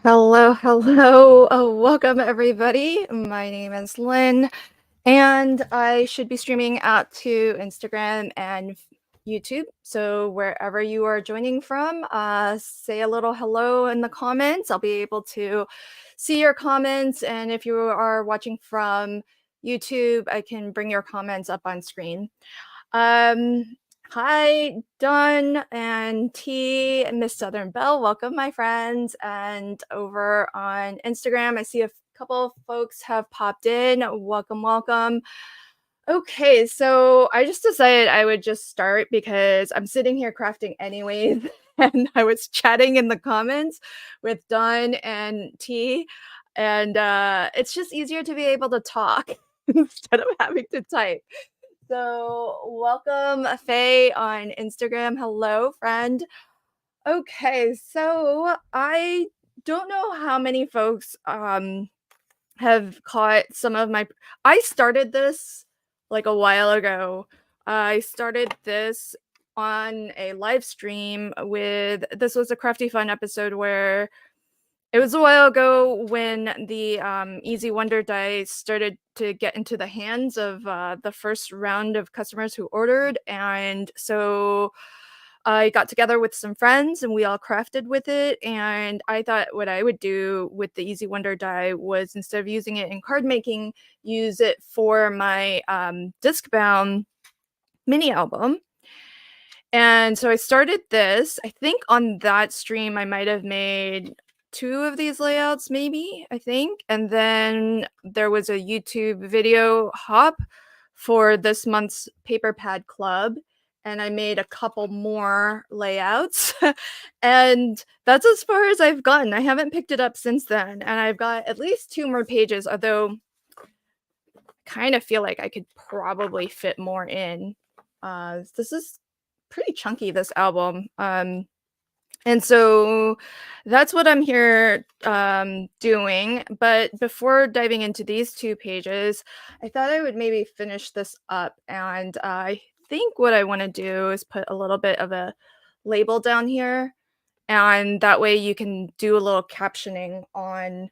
Hello, hello. Welcome everybody. My name is Lynn, and I should be streaming out to Instagram and YouTube. So wherever you are joining from, say a little hello in the comments. I'll be able to see your comments, and if you are watching from YouTube, I can bring your comments up on screen. Um, Hi, Dawn and T and Miss Southern Belle. Welcome, my friends. And over on Instagram, I see a couple of folks have popped in. Welcome, welcome. Okay, so I just decided I would just start because I'm sitting here crafting anyways. And I was chatting in the comments with Dawn and T. And it's just easier to be able to talk instead of having to type. So, welcome, Faye, on Instagram. Hello, friend. Okay, so I don't know how many folks have caught some of my. I started this like a while ago. I started this on a live stream with. This was a Crafty Fun episode where it was a while ago when the Easy Wonder die started to get into the hands of the first round of customers who ordered. And so I got together with some friends and we all crafted with it. And I thought what I would do with the Easy Wonder die was instead of using it in card making, use it for my disc bound mini album. And so I started this. I think on that stream, I might have made two of these layouts, maybe, I think. And then there was a YouTube video hop for this month's Paper Pad Club. And I made a couple more layouts. And that's as far as I've gotten. I haven't picked it up since then. And I've got at least two more pages, although I kind of feel like I could probably fit more in. This is pretty chunky, this album. And so that's what I'm here doing. But before diving into these two pages, I thought I would maybe finish this up. And I think what I want to do is put a little bit of a label down here. And that way you can do a little captioning on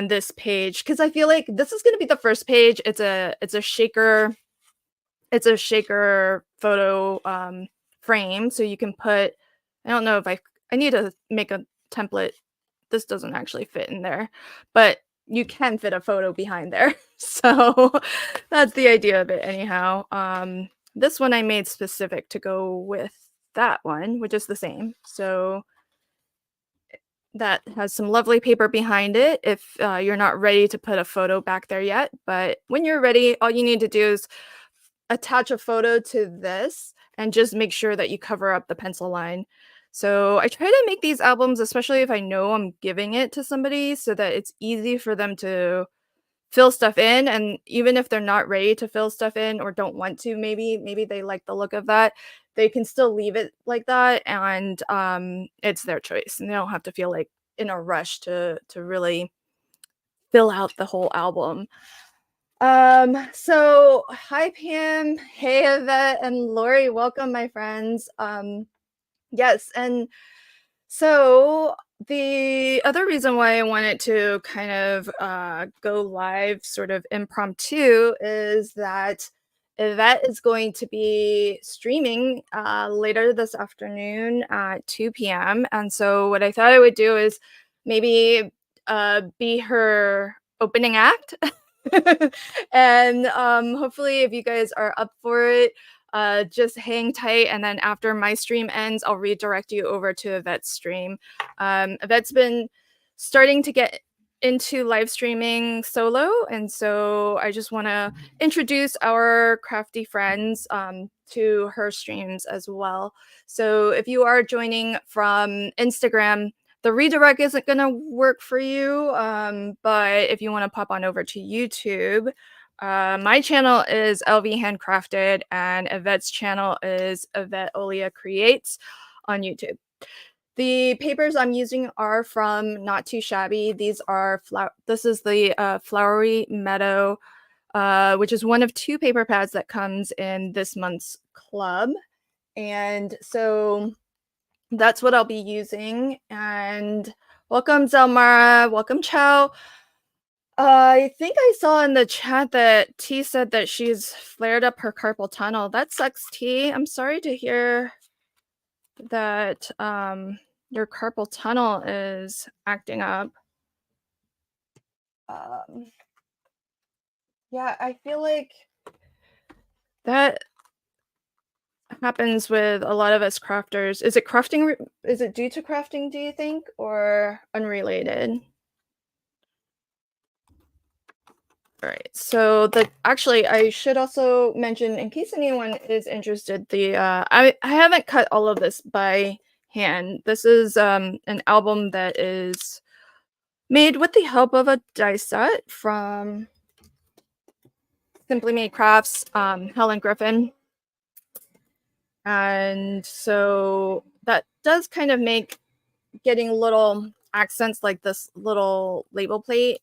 this page, because I feel like this is going to be the first page. It's a shaker photo frame, so you can put. I don't know if I need to make a template. This doesn't actually fit in there, but you can fit a photo behind there. So that's the idea of it anyhow. This one I made specific to go with that one, which is the same. So that has some lovely paper behind it if you're not ready to put a photo back there yet. But when you're ready, all you need to do is attach a photo to this and just make sure that you cover up the pencil line. So I try to make these albums, especially if I know I'm giving it to somebody, so that it's easy for them to fill stuff in. And even if they're not ready to fill stuff in or don't want to, maybe they like the look of that, they can still leave it like that, and it's their choice, and they don't have to feel like in a rush to really fill out the whole album. So hi Pam, hey Yvette and Lori, welcome my friends. Yes, and so the other reason why I wanted to kind of go live sort of impromptu is that Yvette is going to be streaming later this afternoon at 2 p.m. And so what I thought I would do is maybe be her opening act. And hopefully if you guys are up for it, just hang tight, and then after my stream ends, I'll redirect you over to Yvette's stream. Yvette's been starting to get into live streaming solo, and so I just want to introduce our crafty friends to her streams as well. So if you are joining from Instagram, the redirect isn't going to work for you, but if you want to pop on over to YouTube, my channel is LV Handcrafted, and Yvette's channel is Yvette Olia Creates on YouTube. The papers I'm using are from Not Too Shabby. These are this is the Flowery Meadow, which is one of two paper pads that comes in this month's club. And so that's what I'll be using. And Welcome, Zelmara. Welcome, Chow. I think I saw in the chat that T said that she's flared up her carpal tunnel. That sucks, T. I'm sorry to hear that your carpal tunnel is acting up. Um, yeah, I feel like that happens with a lot of us crafters. Is it crafting? Is it due to crafting, do you think, or unrelated? All right. So actually I should also mention, in case anyone is interested, I haven't cut all of this by hand. This is an album that is made with the help of a die set from Simply Made Crafts, Helen Griffin. And so that does kind of make getting little accents like this little label plate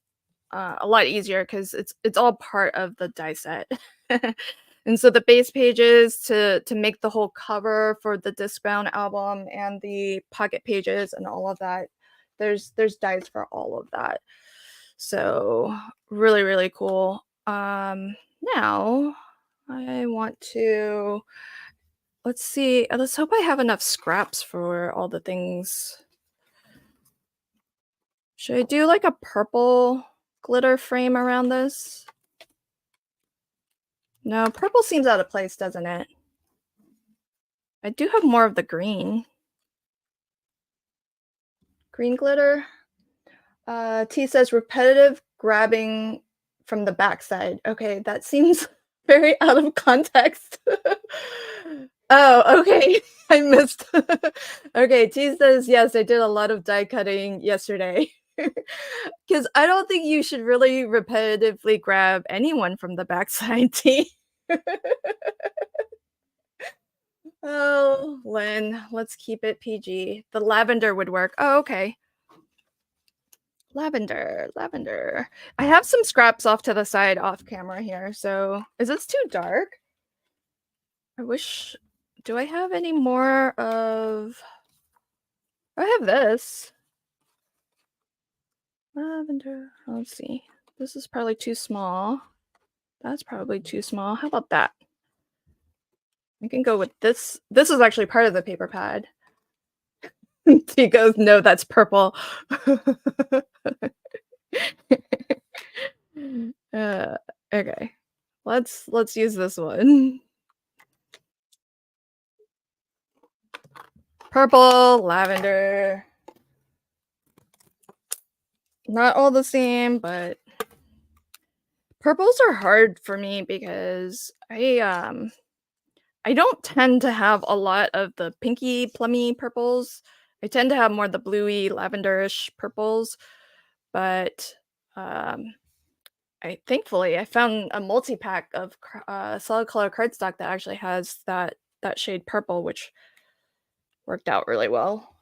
a lot easier because it's all part of the die set. And so the base pages to make the whole cover for the discbound album and the pocket pages and all of that, there's dies for all of that. So really, really cool. Now I want to, let's see, let's hope I have enough scraps for all the things. Should I do like a purple glitter frame around this? No, purple seems out of place, doesn't it? I do have more of the green. Green glitter. T says repetitive grabbing from the backside. Okay, that seems very out of context. Oh, okay. I missed. Okay, T says, yes, I did a lot of die cutting yesterday. Because I don't think you should really repetitively grab anyone from the backside, T. Oh, Lynn, let's keep it PG. The lavender would work. Oh, okay. Lavender. I have some scraps off to the side off camera here. So is this too dark? I wish, do I have any more of, I have this. Lavender, let's see. This is probably too small. That's probably too small. How about that? I can go with this. This is actually part of the paper pad. He goes, no, that's purple. Okay. Let's use this one. Purple, lavender. Not all the same, but purples are hard for me because I don't tend to have a lot of the pinky plummy purples. I tend to have more the bluey lavenderish purples, but thankfully I found a multi-pack of solid color cardstock that actually has that shade purple, which worked out really well.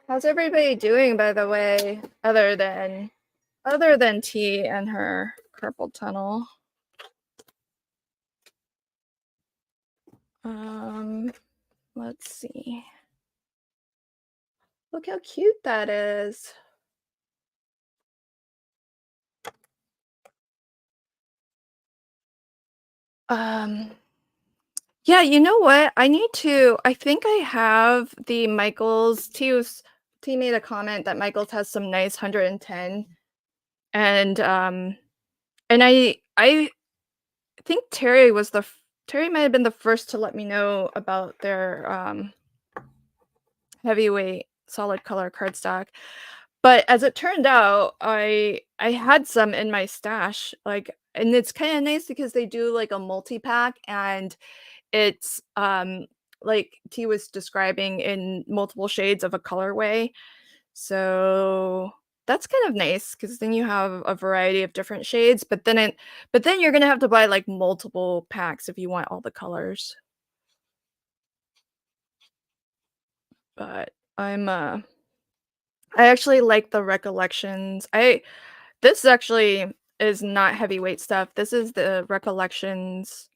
How's everybody doing, by the way, other than T and her carpal tunnel? Let's see. Look how cute that is. Yeah, you know what? I think I have the Michaels. T made a comment that Michaels has some nice 110. And I think Terry might have been the first to let me know about their heavyweight solid color cardstock. But as it turned out, I had some in my stash, like, and it's kind of nice because they do like a multi-pack, and it's like T was describing, in multiple shades of a colorway. So that's kind of nice because then you have a variety of different shades, but then you're gonna have to buy like multiple packs if you want all the colors. But I actually like the Recollections. This actually is not heavyweight stuff. This is the Recollections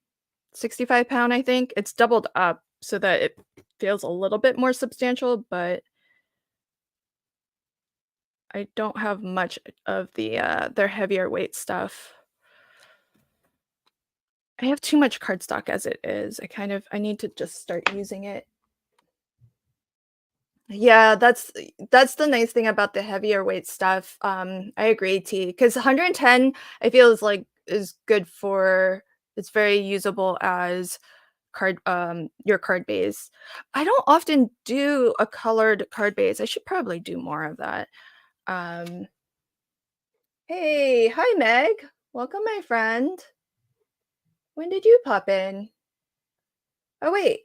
65 pound, I think. It's doubled up, so that it feels a little bit more substantial, but I don't have much of their heavier weight stuff. I have too much cardstock as it is. I need to just start using it. Yeah, that's the nice thing about the heavier weight stuff. I agree, T, because 110 I feel is good for it's very usable as your card base. I don't often do a colored card base. I should probably do more of that. Um, hey, hi Meg. Welcome, my friend. When did you pop in? Oh wait,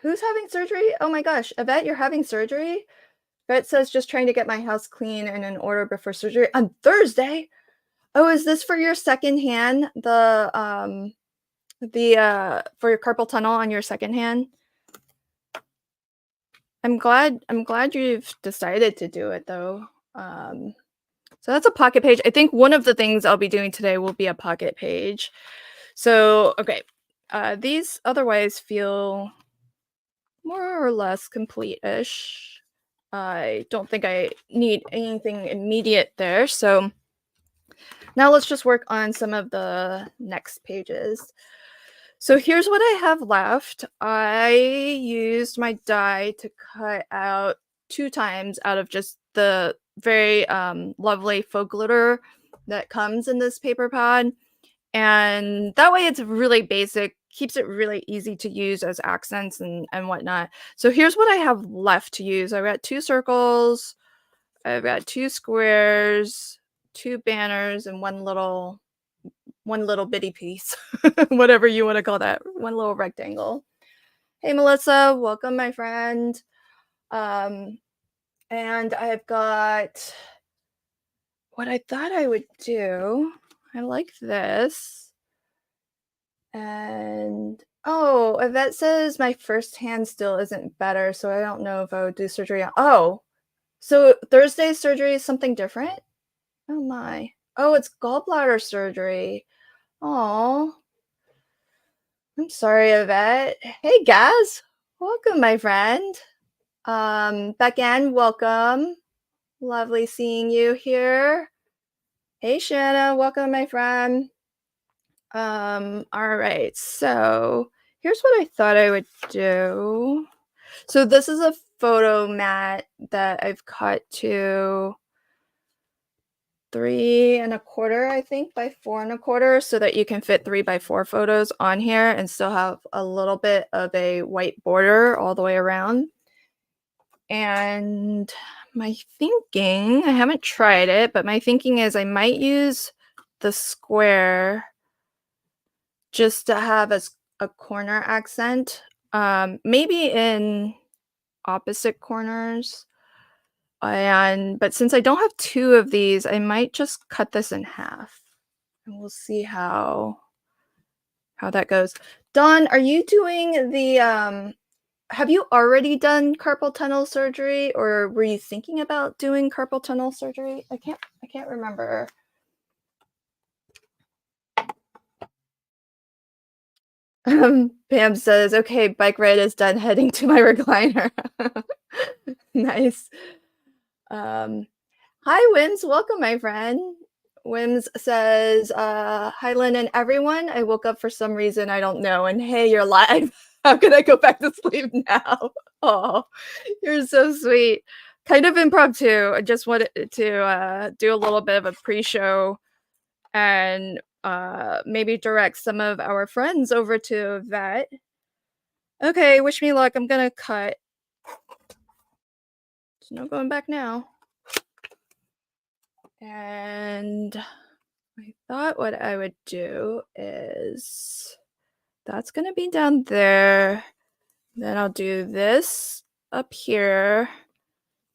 who's having surgery? Oh my gosh, Yvette, you're having surgery? Yvette says just trying to get my house clean and in order before surgery on Thursday. Oh, is this for your second hand? For your carpal tunnel on your second hand? I'm glad you've decided to do it though. So that's a pocket page. I think one of the things I'll be doing today will be a pocket page. So, okay. These otherwise feel more or less complete-ish. I don't think I need anything immediate there. So now let's just work on some of the next pages. So here's what I have left. I used my die to cut out 2 times out of just the very lovely faux glitter that comes in this paper pad. And that way it's really basic, keeps it really easy to use as accents and whatnot. So here's what I have left to use. I've got 2 circles, I've got 2 squares, 2 banners, and one little bitty piece, whatever you want to call that, one little rectangle. Hey, Melissa, welcome, my friend. And I've got what I thought I would do. I like this. And oh, Yvette says my first hand still isn't better, so I don't know if I would do surgery. Oh, so Thursday's surgery is something different? Oh my. Oh, it's gallbladder surgery. Oh, I'm sorry, Yvette. Hey, Gaz. Welcome, my friend. Beck-Ann, welcome. Lovely seeing you here. Hey, Shanna. Welcome, my friend. All right. So here's what I thought I would do. So this is a photo mat that I've cut to 3¼ I think by 4¼ so that you can fit 3x4 photos on here and still have a little bit of a white border all the way around. And my thinking, I haven't tried it, but my thinking is I might use the square just to have a corner accent, maybe in opposite corners. But since I don't have 2 of these, I might just cut this in half, and we'll see how that goes. Dawn, are you doing have you already done carpal tunnel surgery, or were you thinking about doing carpal tunnel surgery? I can't remember. Pam says, "Okay, bike ride is done, heading to my recliner." Nice. Hi, Wims. Welcome, my friend. Wims says, "Hi, Lynn and everyone. I woke up for some reason I don't know, and hey, you're live. How can I go back to sleep now?" Oh, you're so sweet. Kind of impromptu. I just wanted to do a little bit of a pre-show and maybe direct some of our friends over to that. Okay, wish me luck. I'm gonna cut. There's no going back now. And I thought what I would do is that's gonna be down there. Then I'll do this up here,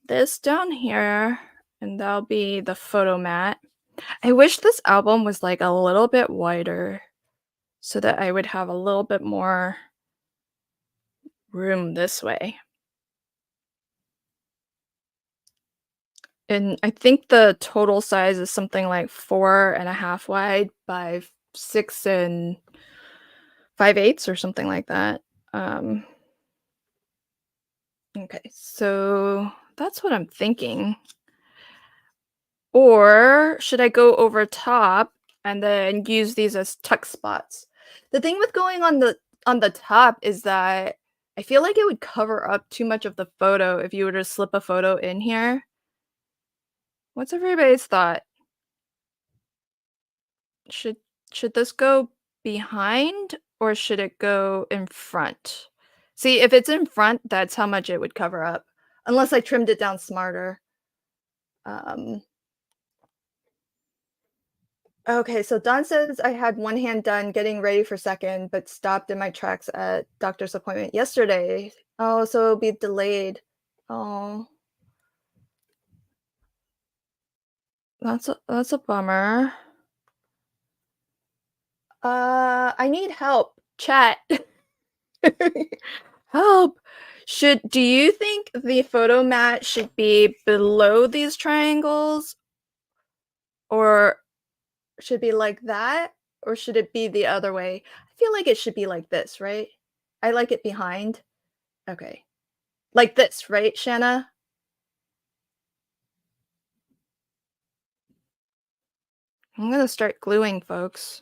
this down here, and that'll be the photo mat. I wish this album was like a little bit wider so that I would have a little bit more room this way. And I think the total size is something like 4½ wide by 6 5/8 or something like that. Okay, so that's what I'm thinking. Or should I go over top and then use these as tuck spots? The thing with going on the top is that I feel like it would cover up too much of the photo if you were to slip a photo in here. What's everybody's thought? Should should this go behind or should it go in front? See, if it's in front, that's how much it would cover up, unless I trimmed it down smarter. Um, okay, so Don says I had one hand done getting ready for second, but stopped in my tracks at doctor's appointment yesterday. Oh, so it'll be delayed. Oh, that's a bummer. I need help. Chat. Help. Do you think the photo mat should be below these triangles or should be like that or should it be the other way? I feel like it should be like this, right? I like it behind. Okay. Like this, right, Shanna? I'm gonna start gluing, folks.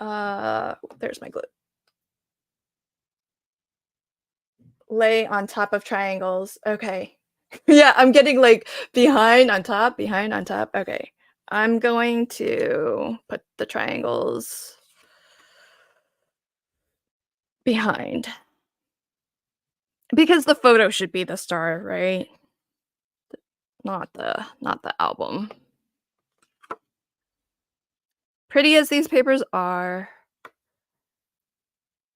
There's my glue. Lay on top of triangles. Okay. Yeah, I'm getting like behind on top, behind on top. Okay. I'm going to put the triangles behind because the photo should be the star, right? Not the album. Pretty as these papers are,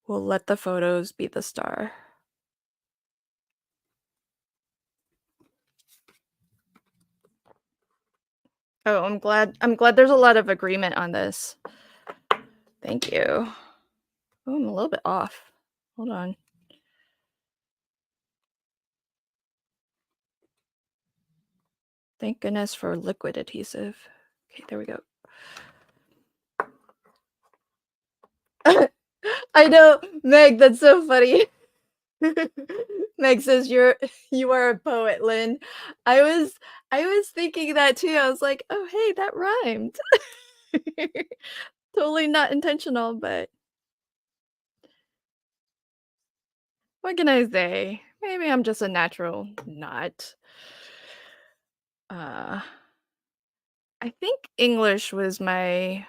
we'll let the photos be the star. Oh, I'm glad there's a lot of agreement on this. Thank you. Oh, I'm a little bit off. Hold on. Thank goodness for liquid adhesive. Okay, there we go. I know, Meg, that's so funny. Meg says you are a poet, Lynn. I was I was thinking that too. I was like, "Oh, hey, that rhymed." Totally not intentional, but what can I say? Maybe I'm just a natural not. Uh, I think English was my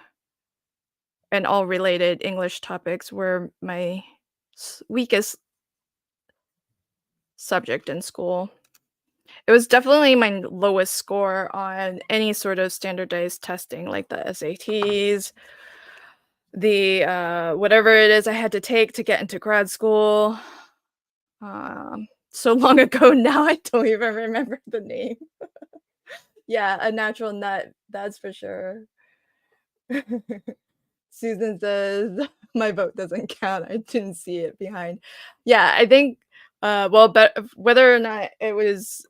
and all related English topics were my weakest subject in school. It was definitely my lowest score on any sort of standardized testing like the SATs, the whatever it is I had to take to get into grad school. So long ago now I don't even remember the name. Yeah, a natural nut, that's for sure. Susan says, "My vote doesn't count. I didn't see it behind." Yeah, I think, well, but whether or not it was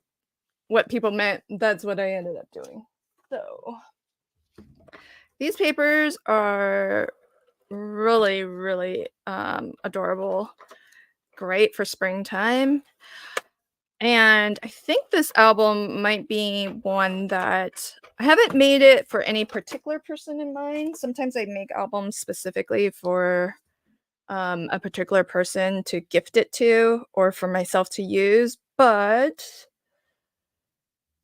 what people meant, that's what I ended up doing. So, these papers are really, really, adorable. Great for springtime. And I think this album might be one that I haven't made it for any particular person in mind. Sometimes I make albums specifically for a particular person to gift it to or for myself to use. But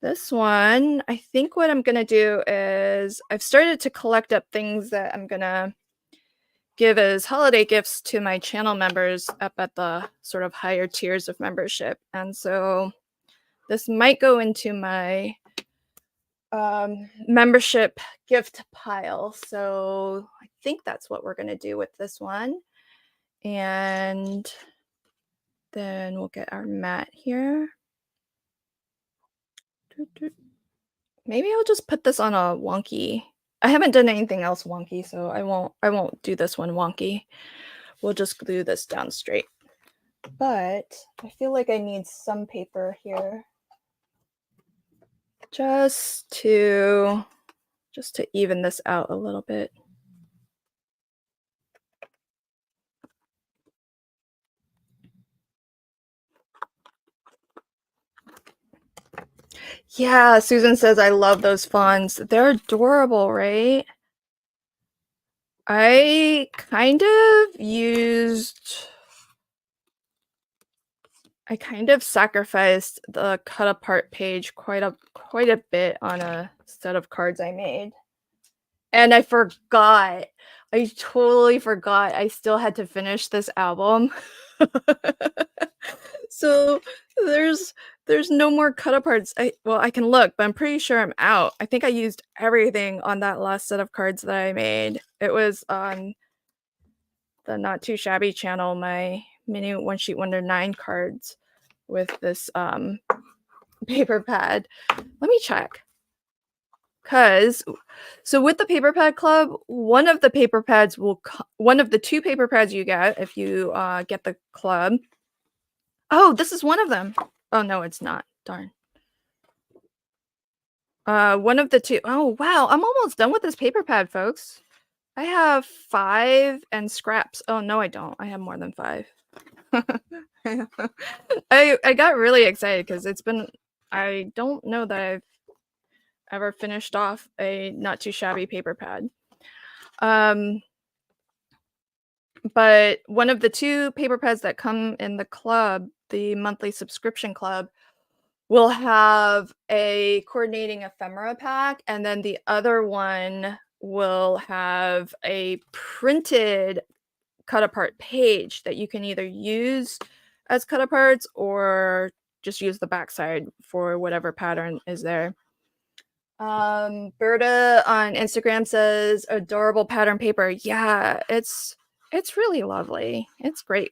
this one, I think what I'm going to do is I've started to collect up things that I'm going to give as holiday gifts to my channel members up at the sort of higher tiers of membership. And so this might go into my membership gift pile. So I think that's what we're going to do with this one. And then we'll get our mat here. Maybe I'll just put this on a wonky. I haven't done anything else wonky, so I won't do this one wonky. We'll just glue this down straight. But I feel like I need some paper here. Just to even this out a little bit. Yeah, Susan says I love those fonts. They're adorable, right? I kind of sacrificed the cut apart page quite a bit on a set of cards I made. And I forgot. I totally forgot I still had to finish this album. So there's no more cut aparts. I can look, but I'm pretty sure I'm out. I think I used everything on that last set of cards that I made. It was on the Not Too Shabby channel, my mini One Sheet Wonder 9 cards with this paper pad. Let me check. So with the paper pad club, one of the two paper pads you get if you get the club. Oh, this is one of them. Oh no, it's not. Darn. One of the two. Oh wow, I'm almost done with this paper pad, folks. I have 5 and scraps. Oh no, I don't. I have more than 5. I got really excited because I don't know that I've ever finished off a Not Too Shabby paper pad. But one of the 2 paper pads that come in the club, the monthly subscription club, will have a coordinating ephemera pack, and then the other one will have a printed cut apart page that you can either use as cut aparts or just use the backside for whatever pattern is there. Berta on Instagram says adorable pattern paper. Yeah, it's really lovely. It's really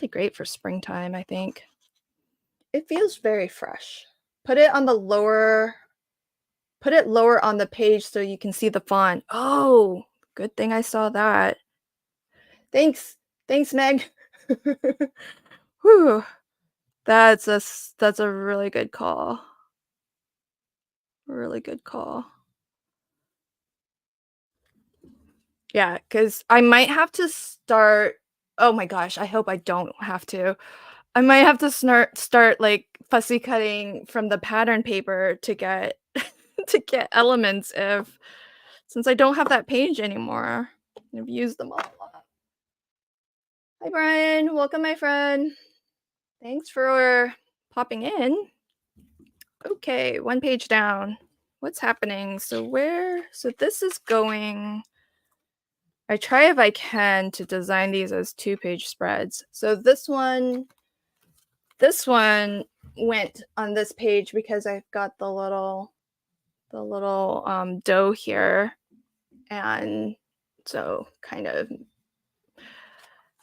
great for springtime, I think. It feels very fresh. Put it lower on the page so you can see the font. Oh, good thing I saw that. Thanks, Meg. Whew. That's a really good call. Really good call. Yeah, because I might have to start. Oh my gosh, I hope I don't have to. I might have to start like fussy cutting from the pattern paper to get to get elements since I don't have that page anymore. I've used them all a lot. Hi Brian, welcome my friend. Thanks for popping in. Okay, 1 page down. What's happening? So this is going. I try if I can to design these as 2-page spreads. So this one went on this page because I've got the little dough here, and so kind of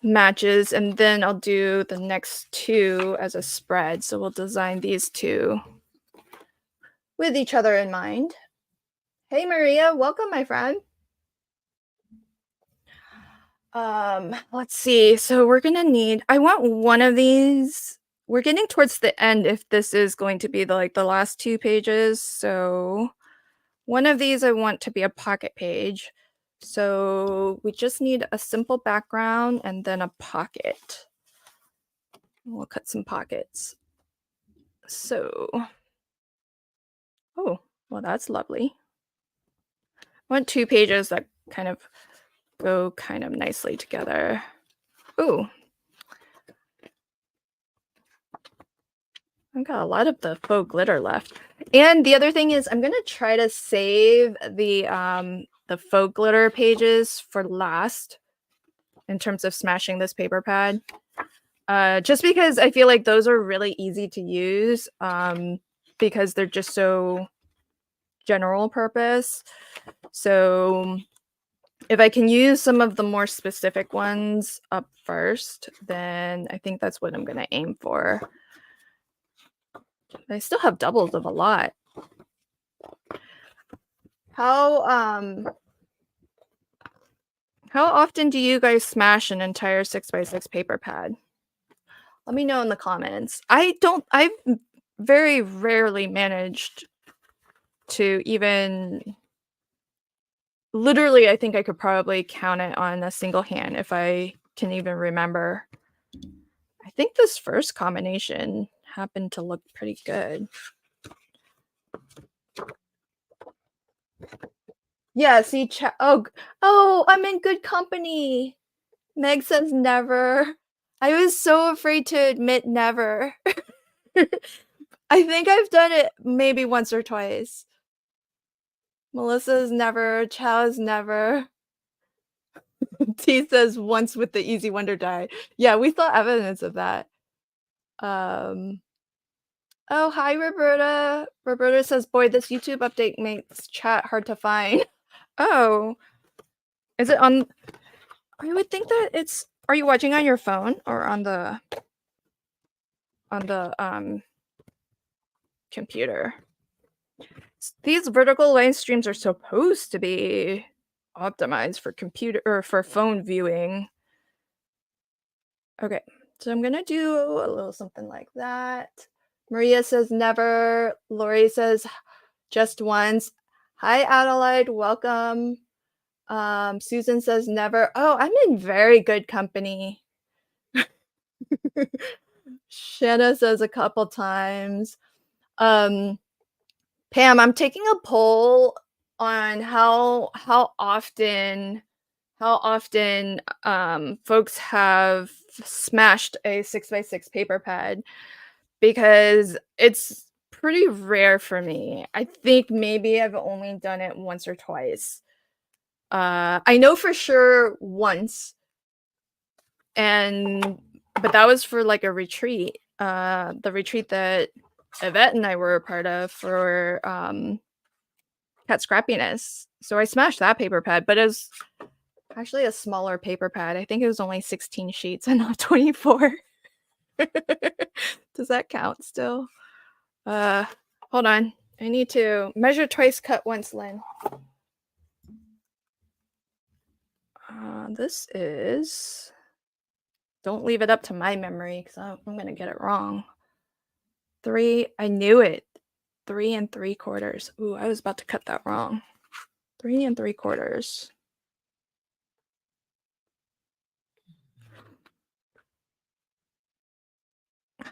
matches, and then I'll do the next 2 as a spread. So we'll design these 2 with each other in mind. Hey Maria, welcome my friend. Let's see. So we're gonna need, I want one of these. We're getting towards the end if this is going to be the last 2 pages. So one of these I want to be a pocket page. So we just need a simple background and then a pocket. We'll cut some pockets. So, oh, well, that's lovely. I want 2 pages that kind of go kind of nicely together. Ooh. I've got a lot of the faux glitter left. And the other thing is I'm going to try to save the faux glitter pages for last in terms of smashing this paper pad. Just because I feel like those are really easy to use because they're just so general purpose. So if I can use some of the more specific ones up first, then I think that's what I'm going to aim for. I still have doubles of a lot. How often do you guys smash an entire 6x6 paper pad? Let me know in the comments. I've very rarely managed to even, literally, I think I could probably count it on a single hand if I can even remember. I think this first combination happen to look pretty good. Yeah, see, oh, I'm in good company. Meg says never. I was so afraid to admit never. I think I've done it maybe once or twice. Melissa's never. Chow's never. T says once with the easy wonder die. Yeah, we saw evidence of that. Oh, hi, Roberta. Roberta says, boy, this YouTube update makes chat hard to find. Oh, is it on? I would think that it's. Are you watching on your phone or on the computer? These vertical line streams are supposed to be optimized for computer or for phone viewing. Okay, so I'm gonna do a little something like that. Maria says never. Lori says just once. Hi, Adelaide. Welcome. Susan says never. Oh, I'm in very good company. Shanna says a couple times. Pam, I'm taking a poll on how often folks have smashed a 6x6 paper pad, because it's pretty rare for me. I think maybe I've only done it once or twice. I know for sure once, but that was for like a retreat. The retreat that Yvette and I were a part of for cat scrappiness. So I smashed that paper pad, but it was actually a smaller paper pad. I think it was only 16 sheets and not 24. Does that count still? Hold on. I need to measure twice, cut once, Lynn. This is... Don't leave it up to my memory, because I'm going to get it wrong. 3, I knew it. 3 3/4. Ooh, I was about to cut that wrong. 3 3/4.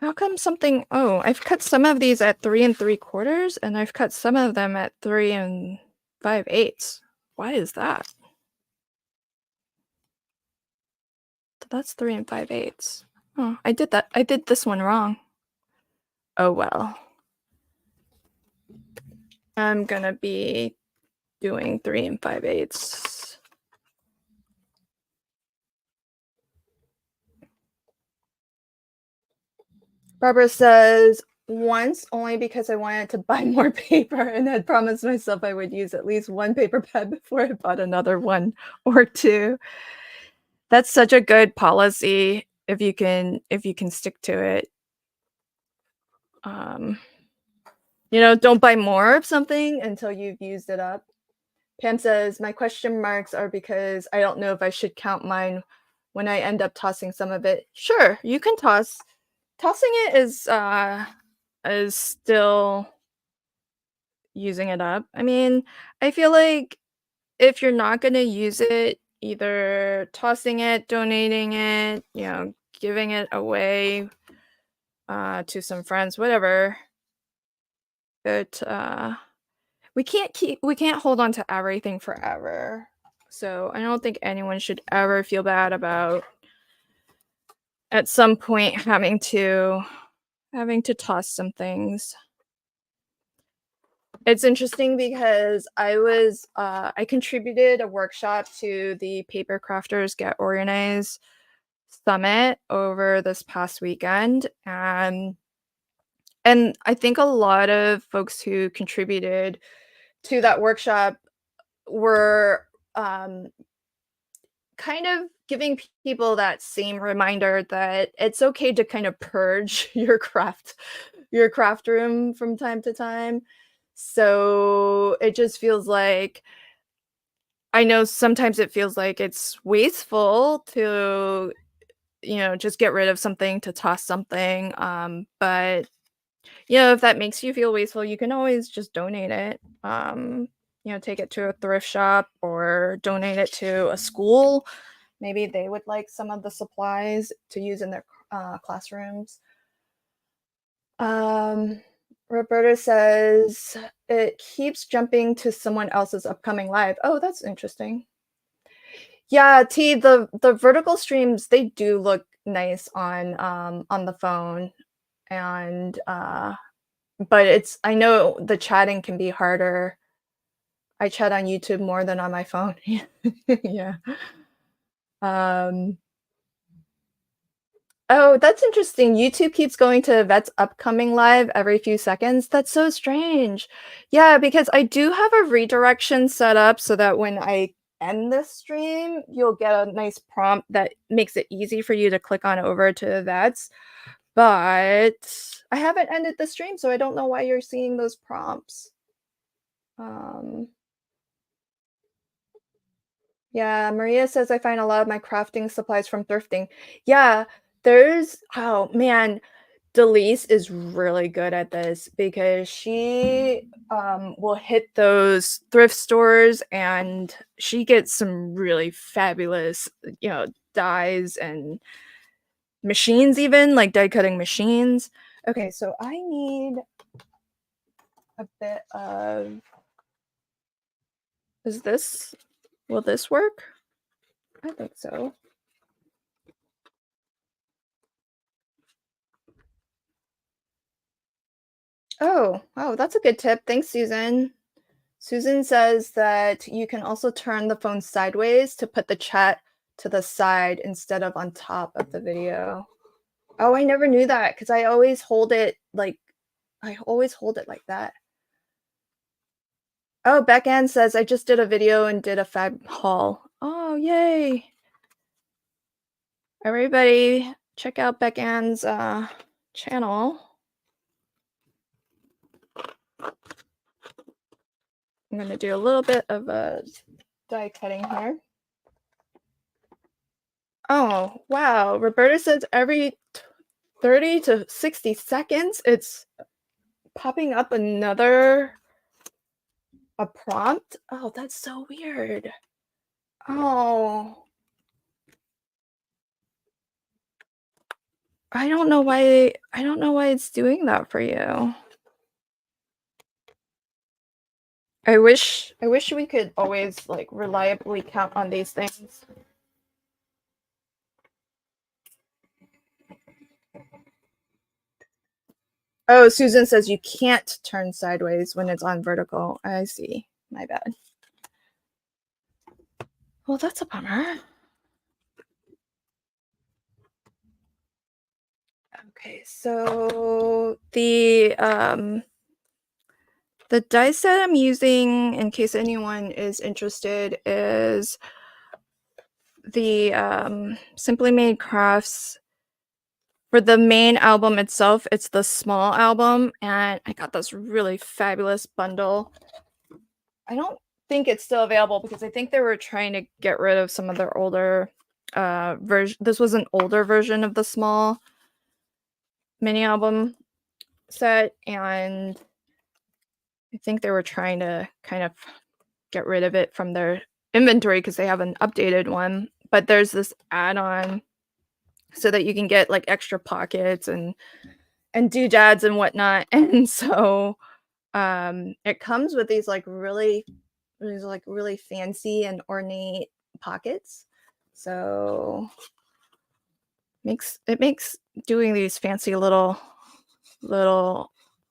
How come something... Oh, I've cut some of these at 3 3/4, and I've cut some of them at 3 5/8. Why is that? That's 3 5/8. Oh, I did that. I did this one wrong. Oh well. I'm gonna be doing 3 5/8. Barbara says, once, only because I wanted to buy more paper and had promised myself I would use at least one paper pad before I bought another one or two. That's such a good policy if you can stick to it. Don't buy more of something until you've used it up. Pam says, my question marks are because I don't know if I should count mine when I end up tossing some of it. Sure, you can toss. Tossing it is still using it up. I mean, I feel like if you're not going to use it, either tossing it, donating it, giving it away to some friends, whatever. But we can't hold on to everything forever. So I don't think anyone should ever feel bad about at some point having to toss some things. It's interesting because I contributed a workshop to the Paper Crafters Get Organized Summit over this past weekend, and I think a lot of folks who contributed to that workshop were kind of giving people that same reminder that it's okay to kind of purge your craft room from time to time. So it just feels like, I know sometimes it feels like it's wasteful to just get rid of something, to toss something, but if that makes you feel wasteful, you can always just donate it. Take it to a thrift shop or donate it to a school. Maybe they would like some of the supplies to use in their classrooms. Roberta says it keeps jumping to someone else's upcoming live. Oh, that's interesting. Yeah, T, the vertical streams, they do look nice on the phone, and, but it's I know the chatting can be harder. I chat on YouTube more than on my phone. Yeah. Um Oh, that's interesting. YouTube keeps going to Vet's upcoming live every few seconds. That's so strange. Yeah, because I do have a redirection set up so that when I end this stream, you'll get a nice prompt that makes it easy for you to click on over to Vet's. But I haven't ended the stream, so I don't know why you're seeing those prompts. Um, yeah, Maria says I find a lot of my crafting supplies from thrifting. Yeah, oh man, Delise is really good at this because she will hit those thrift stores and she gets some really fabulous, dyes and machines, even like die cutting machines. Okay, so I need a bit of. Will this work? I think so. Oh, that's a good tip. Thanks, Susan. Susan says that you can also turn the phone sideways to put the chat to the side instead of on top of the video. Oh, I never knew that because I always hold it like that. Oh, Beck Ann says I just did a video and did a fab haul. Oh, yay. Everybody check out Beck Ann's channel. I'm going to do a little bit of a die cutting here. Oh, wow. Roberta says every 30 to 60 seconds, it's popping up a prompt. Oh, that's so weird. Oh. I don't know why it's doing that for you. I wish we could always like reliably count on these things. Oh, Susan says you can't turn sideways when it's on vertical. I see. My bad. Well, that's a bummer. Okay, so the dice set I'm using, in case anyone is interested, is the Simply Made Crafts. For the main album itself, it's the small album, and I got this really fabulous bundle. I don't think it's still available because I think they were trying to get rid of some of their older version. This was an older version of the small mini album set, and I think they were trying to kind of get rid of it from their inventory because they have an updated one. But there's this add-on so that you can get like extra pockets and doodads and whatnot. And so it comes with these really fancy and ornate pockets. So it makes doing these fancy little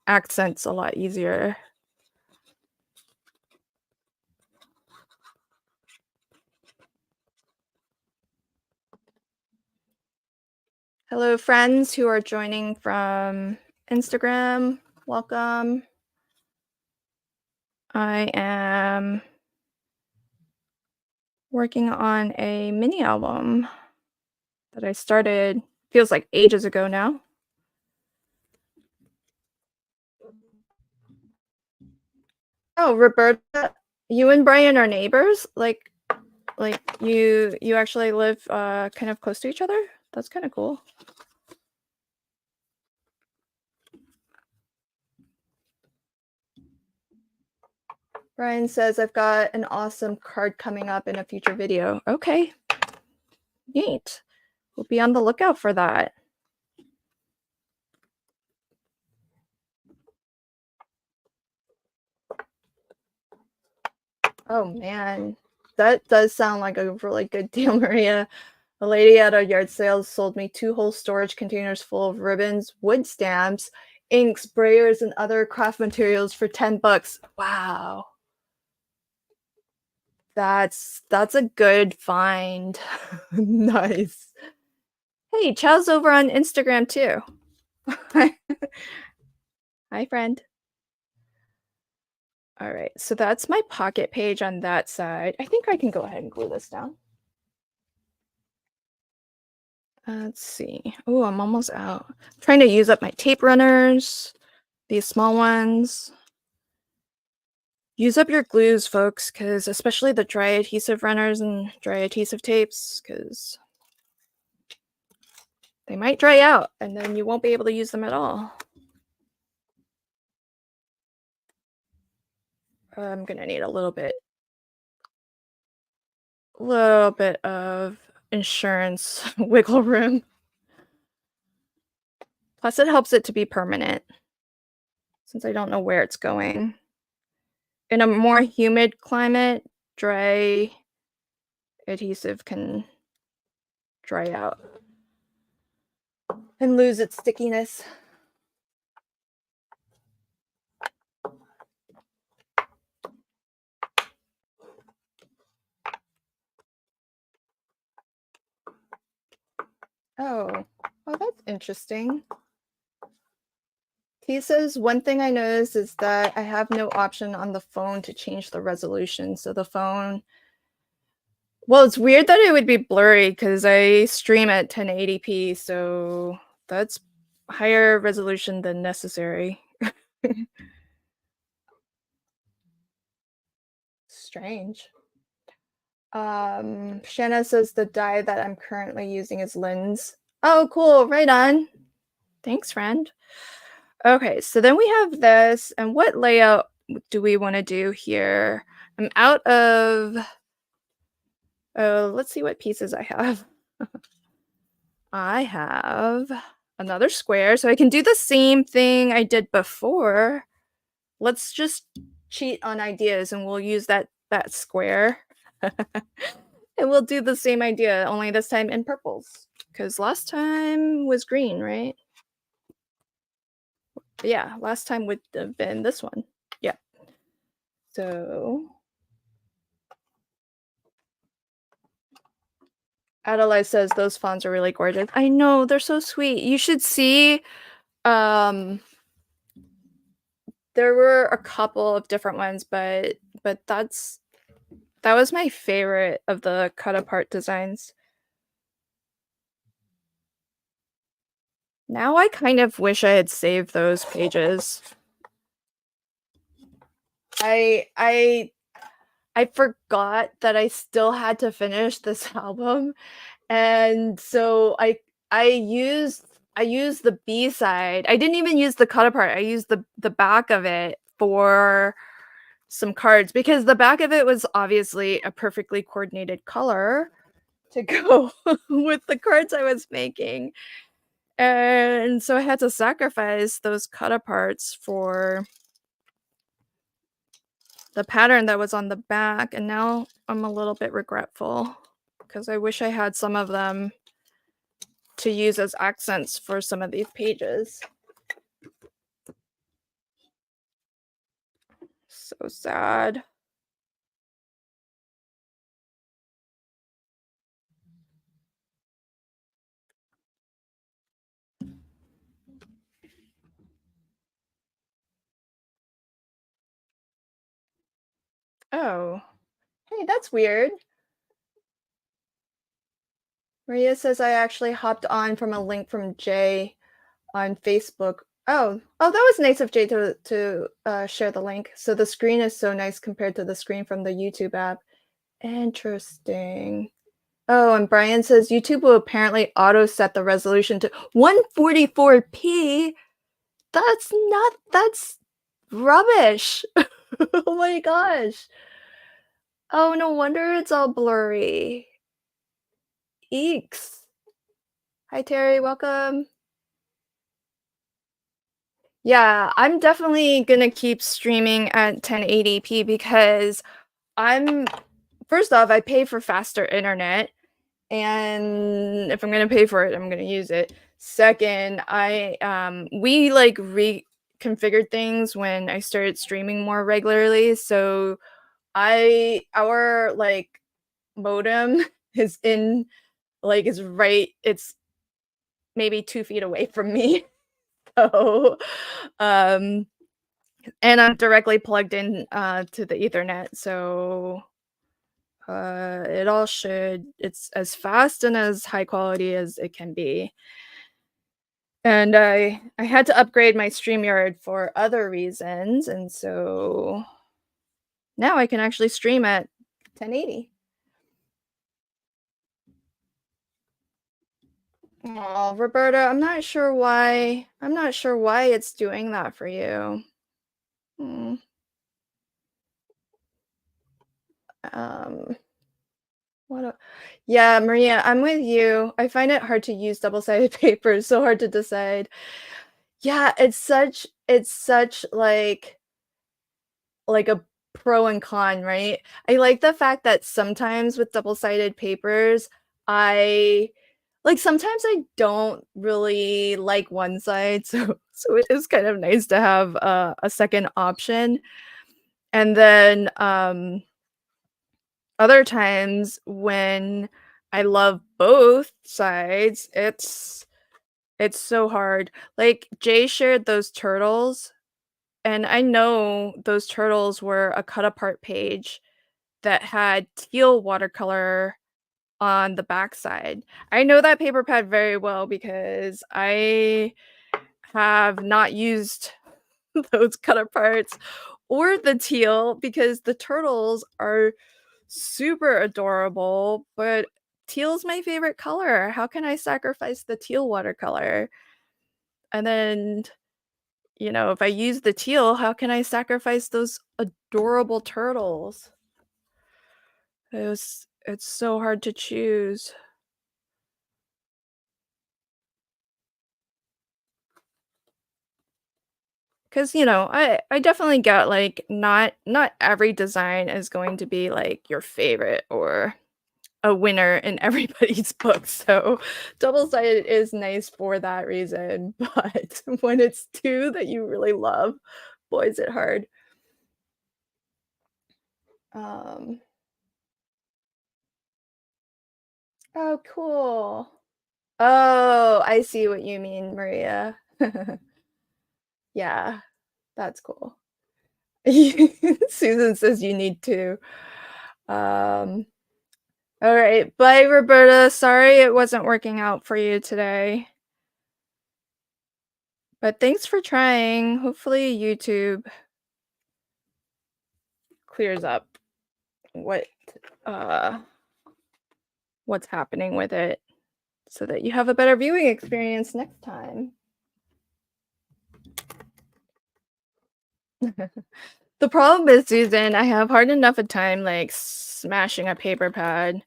accents a lot easier. Hello, friends who are joining from Instagram. Welcome. I am working on a mini album that I started, feels like ages ago now. Oh, Roberta, you and Brian are neighbors? Like you actually live kind of close to each other? That's kind of cool. Brian says, I've got an awesome card coming up in a future video. Okay. Neat. We'll be on the lookout for that. Oh man, that does sound like a really good deal, Maria. A lady at a yard sale sold me 2 whole storage containers full of ribbons, wood stamps, ink, sprayers, and other craft materials for 10 bucks. Wow. That's a good find. Nice. Hey, Chow's over on Instagram too. Hi, friend. All right, so that's my pocket page on that side. I think I can go ahead and glue this down. Let's see. Oh, I'm almost out. I'm trying to use up my tape runners, these small ones. Use up your glues, folks, because especially the dry adhesive runners and dry adhesive tapes, because they might dry out and then you won't be able to use them at all. I'm gonna need a little bit of insurance wiggle room. Plus, it helps it to be permanent since I don't know where it's going. In a more humid climate, dry adhesive can dry out and lose its stickiness. Oh, that's interesting. He says one thing I noticed is that I have no option on the phone to change the resolution. So the phone, well, it's weird that it would be blurry because I stream at 1080p, so that's higher resolution than necessary. Strange. Shanna says the dye that I'm currently using is Lynn's. Oh, cool. Right on. Thanks, friend. Okay, so then we have this, and what layout do we want to do here? I'm out of, oh, let's see what pieces I have. I have another square, so I can do the same thing I did before. Let's just cheat on ideas, and we'll use that square. And we'll do the same idea, only this time in purples, because last time was green, right? Yeah, last time would have been this one. Yeah. So Adelaide says those fonts are really gorgeous. I know, they're so sweet. You should see, there were a couple of different ones, but that was my favorite of the cut apart designs. Now I kind of wish I had saved those pages. I forgot that I still had to finish this album, and so I used the B side. I didn't even use the cut apart. I used the back of it for some cards because the back of it was obviously a perfectly coordinated color to go with the cards I was making. And so I had to sacrifice those cut aparts for the pattern that was on the back, and now I'm a little bit regretful because I wish I had some of them to use as accents for some of these pages. So sad. Oh, hey, that's weird. Maria says I actually hopped on from a link from Jay on Facebook. Oh, that was nice of Jay to share the link. So the screen is so nice compared to the screen from the YouTube app. Interesting. Oh, and Brian says YouTube will apparently auto set the resolution to 144p. That's rubbish. Oh my gosh. Oh, no wonder it's all blurry. Eeks. Hi, Terry. Welcome. Yeah, I'm definitely gonna keep streaming at 1080p because I'm first off, I pay for faster internet, and if I'm gonna pay for it, I'm gonna use it. Second, we like reconfigured things when I started streaming more regularly, so our like modem is in like is right it's maybe 2 feet away from me. So um and I'm directly plugged in to the Ethernet, so it's as fast and as high quality as it can be. And I had to upgrade my StreamYard for other reasons, and so now I can actually stream at 1080. Oh, Roberta, I'm not sure why it's doing that for you. Mm, um, what a Yeah, Maria, I'm with you. I find it hard to use double-sided paper, it's so hard to decide. Yeah, it's such like a pro and con, right? I like the fact that sometimes with double-sided papers, I sometimes I don't really like one side, so it is kind of nice to have a second option. And then, other times when I love both sides, it's so hard. Like, Jay shared those turtles, and I know those turtles were a cut apart page that had teal watercolor on the backside. I know that paper pad very well because I have not used those cut aparts or the teal because the turtles are super adorable, but teal's my favorite color. How can I sacrifice the teal watercolor? And then, if I use the teal, how can I sacrifice those adorable turtles? It's so hard to choose. 'Cause, I definitely get, like, not every design is going to be, like, your favorite or a winner in everybody's book, so double-sided is nice for that reason, but when it's 2 that you really love, boy, is it hard. Um Oh, cool. Oh, I see what you mean, Maria. Yeah, that's cool. Susan says you need to. Um Alright, bye, Roberta. Sorry it wasn't working out for you today. But thanks for trying. Hopefully YouTube clears up what uh what's happening with it so that you have a better viewing experience next time. The problem is, Susan, I have hard enough a time like smashing a paper pad.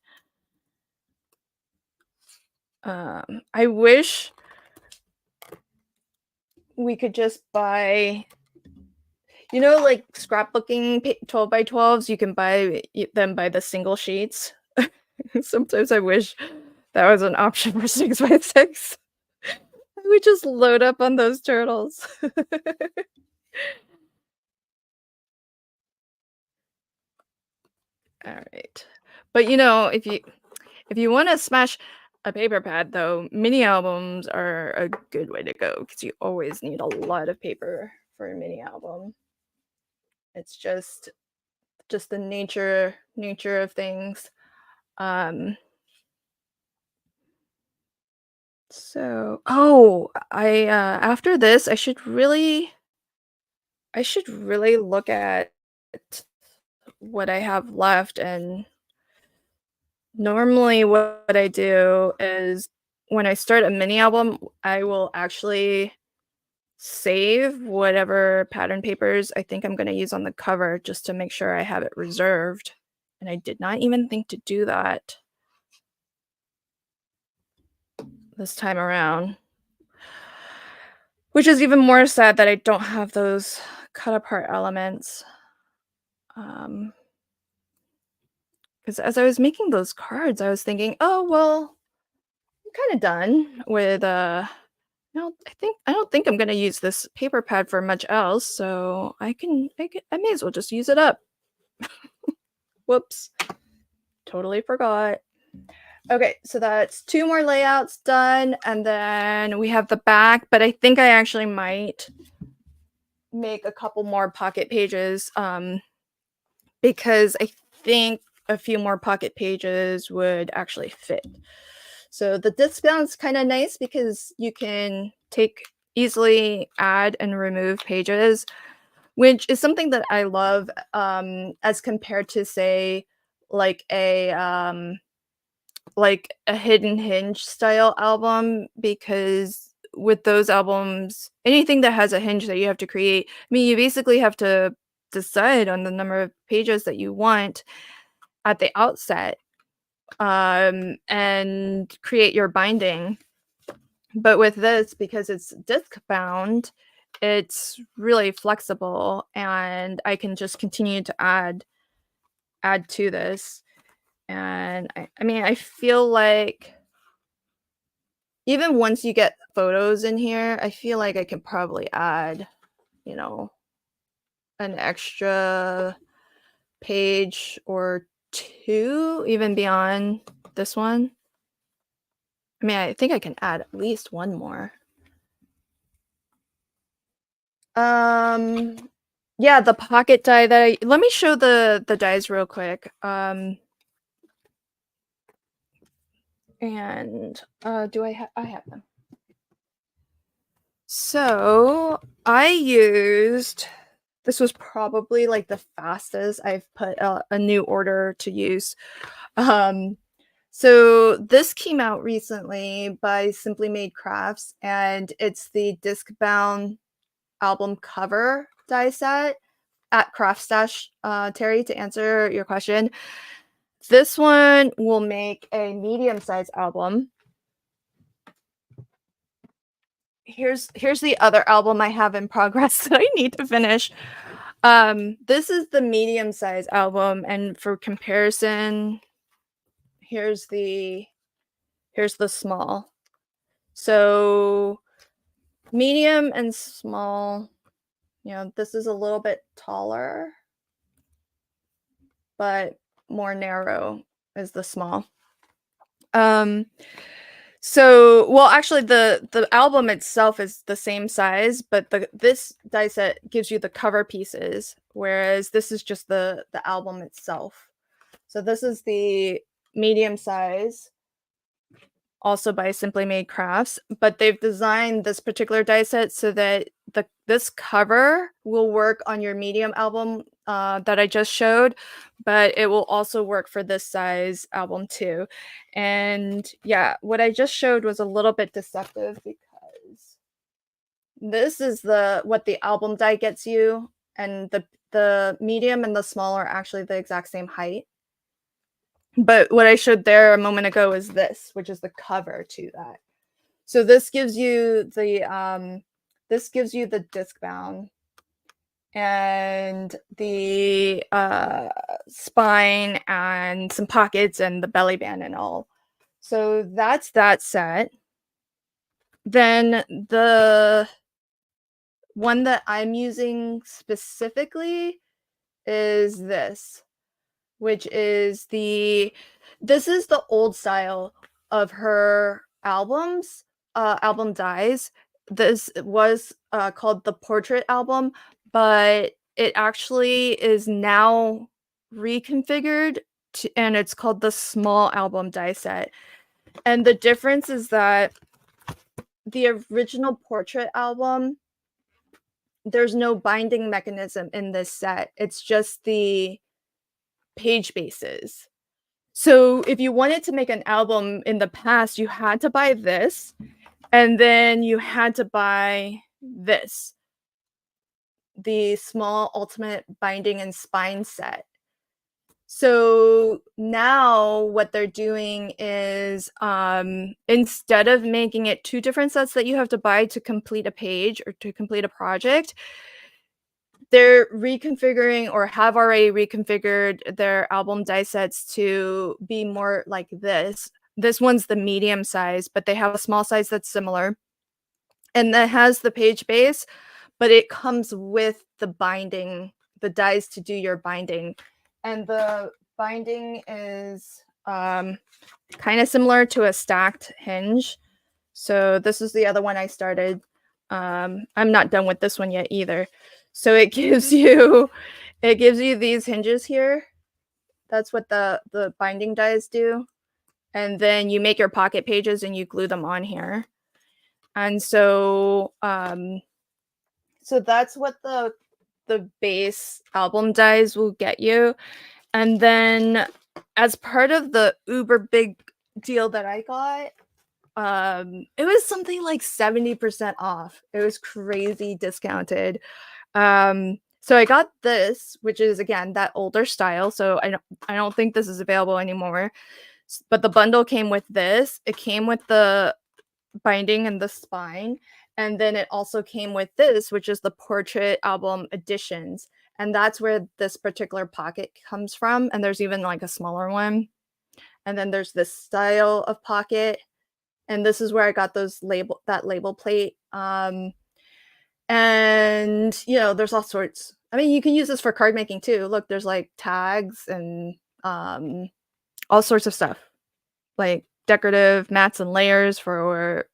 I wish we could just buy like scrapbooking 12 by 12s, you can buy them by the single sheets. Sometimes I wish that was an option for 6 by 6. We just load up on those turtles. Alright. But, if you wanna smash a paper pad, though, mini albums are a good way to go because you always need a lot of paper for a mini album. It's just the nature of things. Um, after this, I should really look at what I have left, and normally what I do is when I start a mini album, I will actually save whatever pattern papers I think I'm gonna use on the cover just to make sure I have it reserved, and I did not even think to do that this time around, which is even more sad that I don't have those cut apart elements. Um because as I was making those cards, I was thinking, "Oh, well, I'm kinda done with, no, I don't think I'm gonna use this paper pad for much else, so I may as well just use it up." Whoops, totally forgot. Okay, so that's 2 more layouts done, and then we have the back, but I think I actually might make a couple more pocket pages, because I think a few more pocket pages would actually fit. So the disc bound's kinda nice because you can easily add and remove pages, which is something that I love, as compared to, say, like a Hidden Hinge style album, because with those albums, anything that has a hinge that you have to create, I mean, you basically have to decide on the number of pages that you want at the outset, and create your binding. But with this, because it's disc bound, it's really flexible, and I can just continue to add to this. And I mean, I feel like even once you get photos in here, I feel like I could probably add, you know, an extra page or 2 even beyond this one. I mean, I think I can add at least 1 more. Um, yeah, the pocket die that let me show the dies real quick. And, do I have them. So, I used this was probably, like, the fastest I've put a new order to use. Um, so this came out recently by Simply Made Crafts, and it's the disc-bound album cover die set at Craft Stash, Terry, to answer your question. This one will make a medium-sized album. Here's the other album I have in progress that I need to finish. This is the medium-sized album, and for comparison, here's the small. So, medium and small, this is a little bit taller, but more narrow is the small. Well, actually, the album itself is the same size, but this die set gives you the cover pieces, whereas this is just the album itself. So this is the medium size, also by Simply Made Crafts, but they've designed this particular die set so that this cover will work on your medium album that I just showed, but it will also work for this size album too. And yeah, what I just showed was a little bit deceptive because this is what the album die gets you, and the medium and the small are actually the exact same height. But what I showed there a moment ago is this, which is the cover to that. So this gives you the disc bound and the spine and some pockets and the belly band and all. So that's that set. Then the one that I'm using specifically is this, which is this is the old style of her albums, album dies. This was called the Portrait album, but it actually is now reconfigured and it's called the Small album die set. And the difference is that the original Portrait album, there's no binding mechanism in this set. It's just the page bases. So if you wanted to make an album in the past, you had to buy this, and then you had to buy this, the Small Ultimate Binding and Spine set. So now what they're doing is, instead of making it 2 different sets that you have to buy to complete a page or to complete a project, they're reconfiguring or have already reconfigured their album die sets to be more like this. This one's the medium size, but they have a small size that's similar, and that has the page base, but it comes with the binding, the dies to do your binding. And the binding is kind of similar to a stacked hinge. So this is the other one I started. I'm not done with this one yet either. So it gives you these hinges here. That's what the binding dies do. And then you make your pocket pages and you glue them on here. And so so that's what the base album dies will get you. And then as part of the uber big deal that I got, it was something like 70% off. It was crazy discounted. So I got this, which is again that older style. So I don't think this is available anymore. But the bundle came with this. It came with the binding and the spine, and then it also came with this, which is the portrait album editions. And that's where this particular pocket comes from. And there's even like a smaller one. And then there's this style of pocket, and this is where I got that label plate. And there's all sorts. I mean, you can use this for card making too. Look, there's like tags and all sorts of stuff, like decorative mats and layers for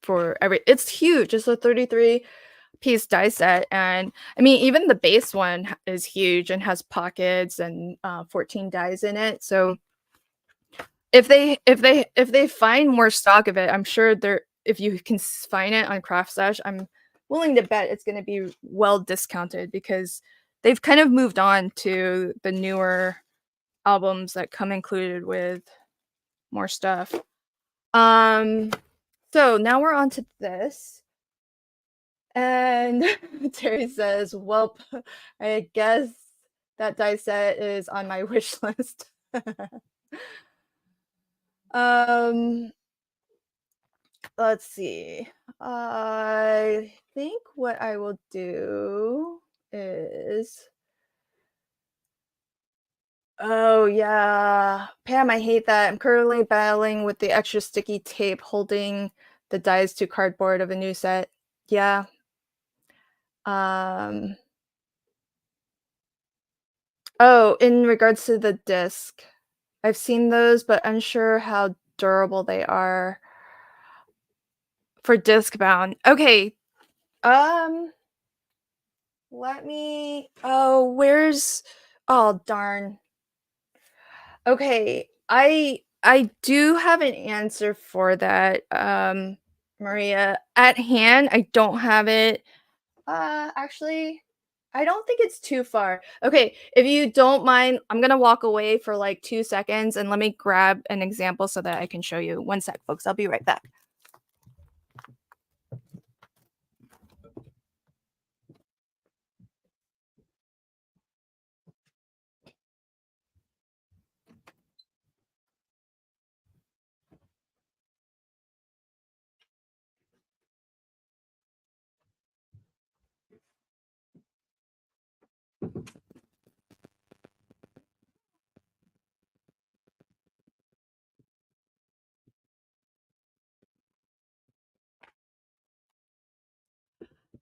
every. It's huge. It's a 33-piece die set, and I mean, even the base one is huge and has pockets and 14 dies in it. So if they find more stock of it, I'm sure if you can find it on Craft Stash, I'm willing to bet it's going to be well discounted, because they've kind of moved on to the newer albums that come included with more stuff. So now we're on to this. And Terry says, "Well, I guess that die set is on my wish list." Let's see. I think what I will do is, oh yeah, Pam, I hate that. I'm currently battling with the extra sticky tape holding the dies to cardboard of a new set. Yeah. Oh, in regards to the disc, I've seen those, but unsure how durable they are for disc bound. Okay. Let me. Oh, darn. Okay, I do have an answer for that, Maria, at hand. I don't have it. Actually, I don't think it's too far. Okay, if you don't mind, I'm gonna walk away for like 2 seconds and let me grab an example so that I can show you. One sec, folks. I'll be right back.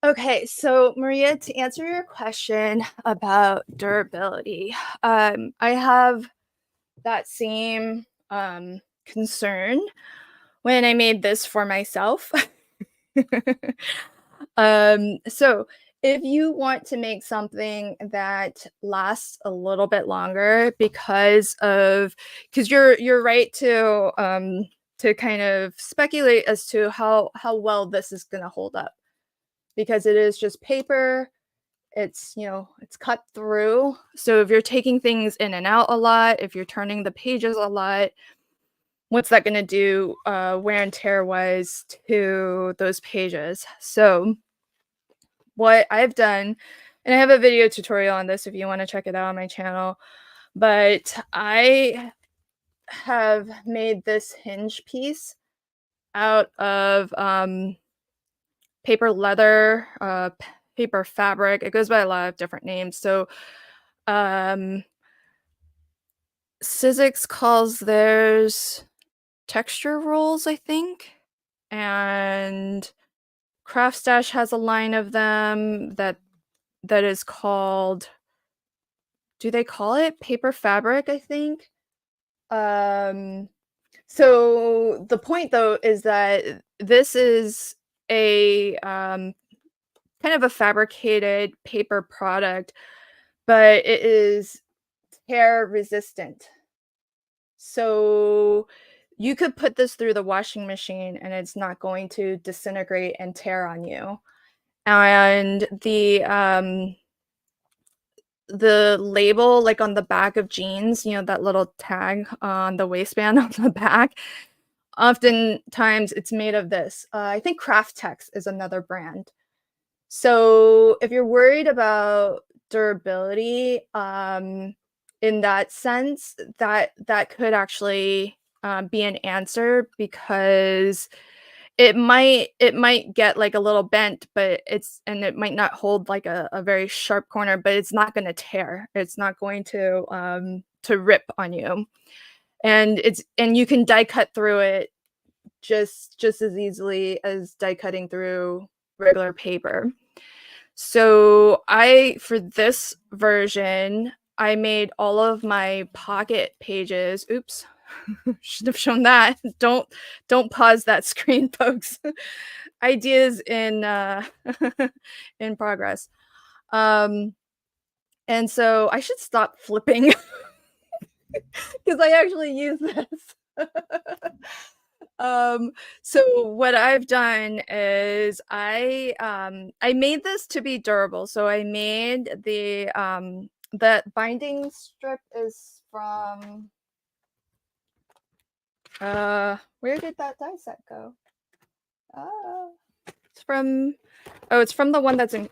Okay, so Maria, to answer your question about durability, I have that same concern when I made this for myself. So if you want to make something that lasts a little bit longer, because you're right to kind of speculate as to how well this is going to hold up, because it is just paper. It's it's cut through. So if you're taking things in and out a lot, if you're turning the pages a lot, what's that going to do wear and tear wise to those pages? So what I've done, and I have a video tutorial on this if you want to check it out on my channel, but I have made this hinge piece out of paper leather, paper fabric. It goes by a lot of different names. So, Sizzix calls theirs texture rolls, I think, and Craft Stash has a line of them that is called, do they call it paper fabric, I think? So the point though is that this is a kind of a fabricated paper product, but it is tear resistant. So you could put this through the washing machine and it's not going to disintegrate and tear on you. And the label, like on the back of jeans, you know, that little tag on the waistband on the back, oftentimes it's made of this. I think Craftex is another brand. So if you're worried about durability, in that sense, that could actually be an answer, because it might get like a little bent, but it might not hold like a very sharp corner, but it's not going to tear. It's not going to rip on you, and you can die cut through it just as easily as die cutting through regular paper. So for this version, I made all of my pocket pages. Oops, should have shown that. Don't pause that screen, folks. Ideas in in progress. And so I should stop flipping because I actually use this. So what I've done is I made this to be durable. So I made the binding strip is from where did that die set go? It's from the one that's in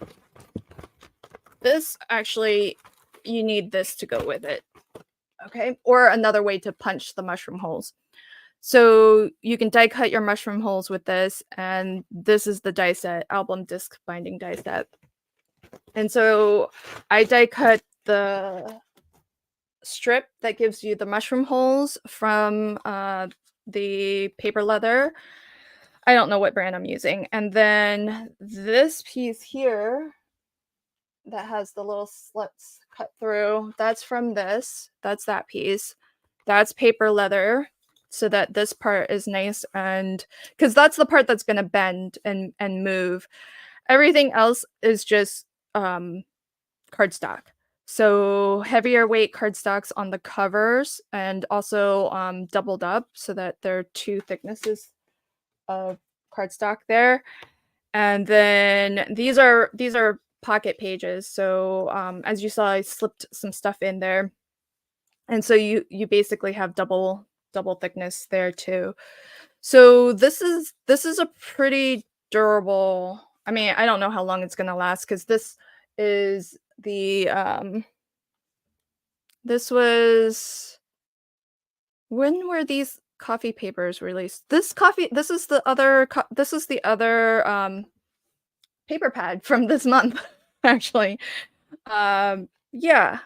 this. Actually, you need this to go with it. Okay, or another way to punch the mushroom holes. So you can die cut your mushroom holes with this, and this is the die set, album disc binding die set. And so I die cut the strip that gives you the mushroom holes from the paper leather. I don't know what brand I'm using. And then this piece here that has the little slits cut through, that's from this. That's that piece. That's paper leather, so that this part is nice, and because that's the part that's going to bend and move. Everything else is just cardstock. So heavier weight cardstocks on the covers, and also doubled up so that there are two thicknesses of cardstock there. And then these are pocket pages. So as you saw, I slipped some stuff in there. And so you basically have double thickness there too. So this is a pretty durable. I mean, I don't know how long it's going to last, because this is the this was, when were these coffee papers released? This is the other paper pad from this month, actually. Yeah,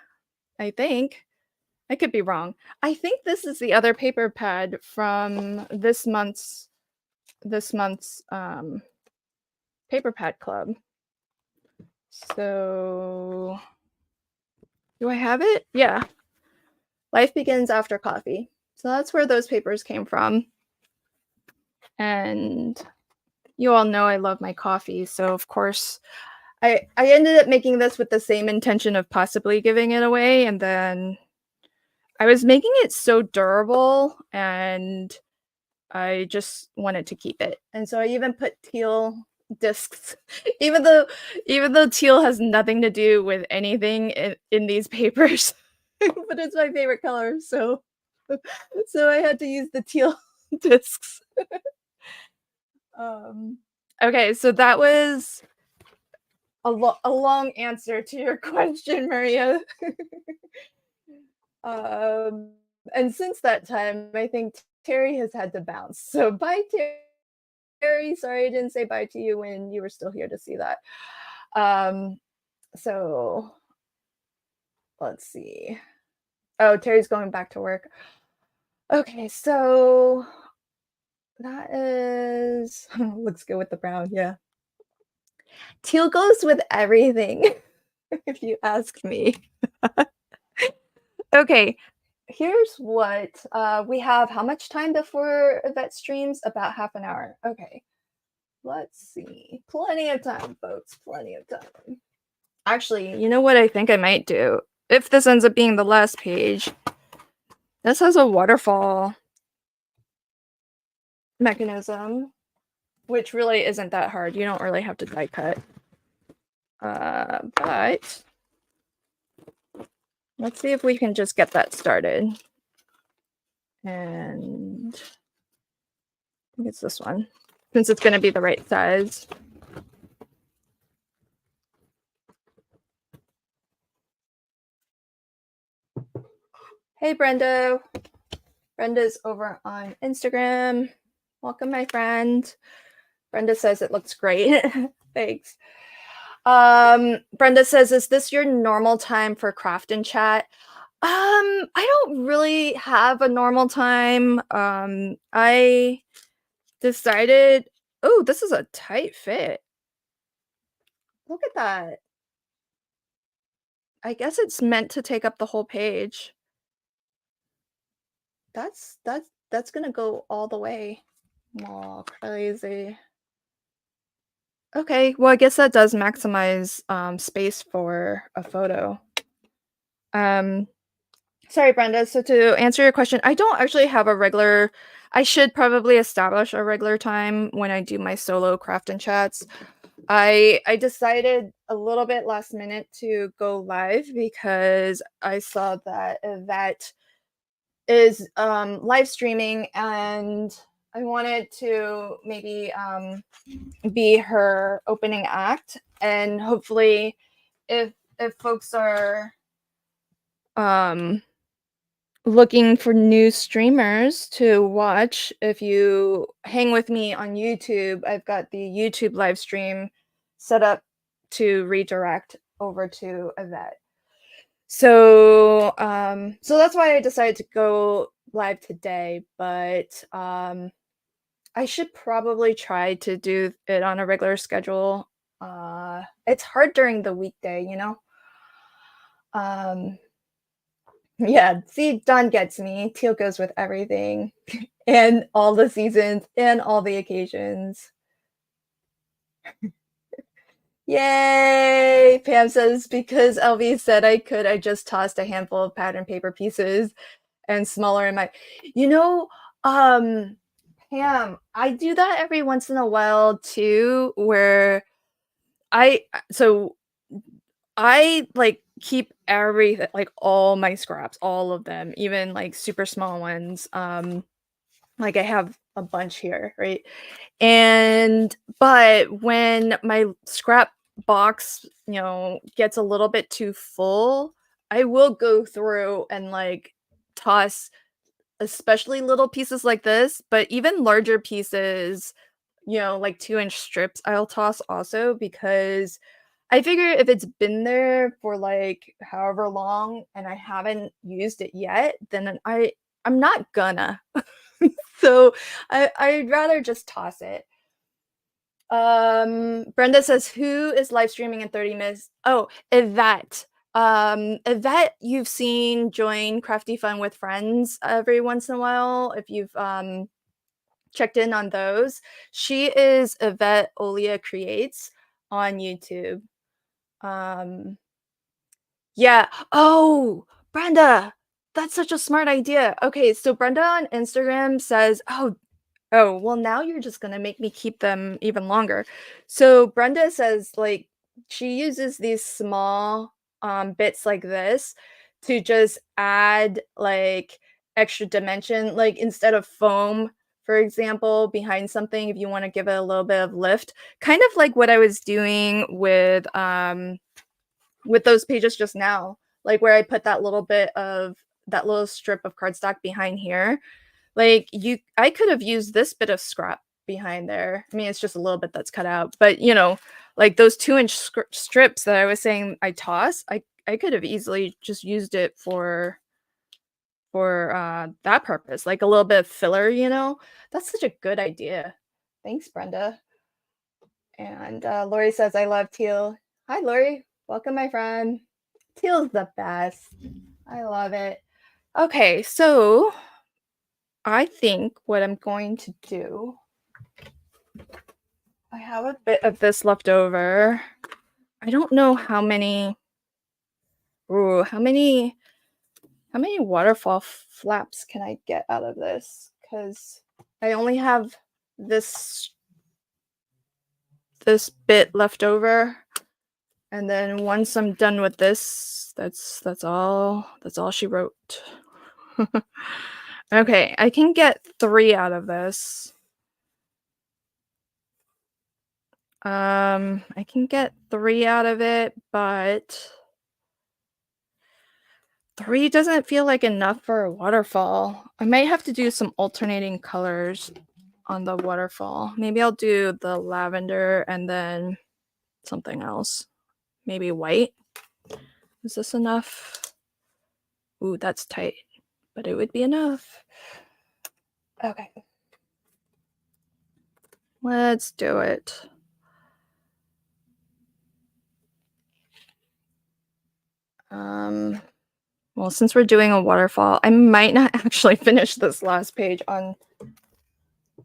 I think. I could be wrong. I think this is the other paper pad from this month's paper pad club. So do I have it? Yeah. Life begins after coffee. So that's where those papers came from. And you all know I love my coffee, so of course I ended up making this with the same intention of possibly giving it away, and then I was making it so durable and I just wanted to keep it. And so I even put teal discs, even though teal has nothing to do with anything in these papers, but it's my favorite color, so I had to use the teal discs. Okay, so that was a long answer to your question, Maria. And since that time, I think Terry has had to bounce. So bye, Terry. Sorry I didn't say bye to you when you were still here to see that. Um, so let's see. Oh, Terry's going back to work. Okay, so that is looks good with the brown, yeah. Teal goes with everything, if you ask me. Okay, here's what we have. How much time before Yvette streams? About half an hour. Okay, let's see. Plenty of time, folks. Plenty of time. Actually, you know what I think I might do? If this ends up being the last page, this has a waterfall mechanism, which really isn't that hard. You don't really have to die cut. But let's see if we can just get that started. And I think it's this one, since it's going to be the right size. Hey, Brenda. Brenda's over on Instagram. Welcome, my friend. Brenda says it looks great. Thanks. Brenda says, is this your normal time for craft and chat? I don't really have a normal time. I decided, oh, this is a tight fit. Look at that. I guess it's meant to take up the whole page. That's gonna go all the way. Oh, crazy. Okay, well, I guess that does maximize space for a photo. Sorry, Brenda. So to answer your question, I don't actually have a regular. I should probably establish a regular time when I do my solo craft and chats. I decided a little bit last minute to go live because I saw that Yvette is live streaming, and I wanted to maybe be her opening act, and hopefully if folks are looking for new streamers to watch, if you hang with me on YouTube, I've got the YouTube live stream set up to redirect over to Yvette. So so that's why I decided to go live today, but I should probably try to do it on a regular schedule. It's hard during the weekday, you know? Yeah, see, Dawn gets me. Teal goes with everything and all the seasons and all the occasions. Yay! Pam says, because LV said I could, I just tossed a handful of pattern paper pieces and smaller in my, you know, Pam, I do that every once in a while too, where so I like keep everything, like all my scraps, all of them, even like super small ones. Like I have a bunch here, right? And but when my scrap box, gets a little bit too full, I will go through and like toss especially little pieces like this, but even larger pieces, like 2-inch strips, I'll toss also because I figure if it's been there for like however long and I haven't used it yet, then I'm not gonna. So I'd rather just toss it. Brenda says, who is live streaming in 30 minutes? Oh, Yvette. Yvette, you've seen join Crafty Fun with Friends every once in a while. If you've checked in on those, she is Yvette Olia Creates on YouTube. Yeah. Oh, Brenda, that's such a smart idea. Okay, so Brenda on Instagram says, oh, well, now you're just gonna make me keep them even longer. So Brenda says, like, she uses these small bits like this to just add like extra dimension, like instead of foam, for example, behind something, if you want to give it a little bit of lift, kind of like what I was doing with those pages just now, like where I put that little bit of that little strip of cardstock behind here. Like I could have used this bit of scrap behind there. I mean, it's just a little bit that's cut out, but Like those 2-inch strips that I was saying I toss, I could have easily just used it for that purpose, like a little bit of filler, you know? That's such a good idea. Thanks, Brenda. And Lori says, I love teal. Hi, Lori. Welcome, my friend. Teal's the best. I love it. Okay, so I think what I'm going to do, I have a bit of this left over. I don't know how many waterfall flaps can I get out of this, because I only have this bit left over, and then once I'm done with this, that's all she wrote. Okay, I can get 3 out of this. I can get 3 out of it, but 3 doesn't feel like enough for a waterfall. I might have to do some alternating colors on the waterfall. Maybe I'll do the lavender and then something else. Maybe white. Is this enough? Ooh, that's tight, but it would be enough. Okay. Let's do it. Well, since we're doing a waterfall, I might not actually finish this last page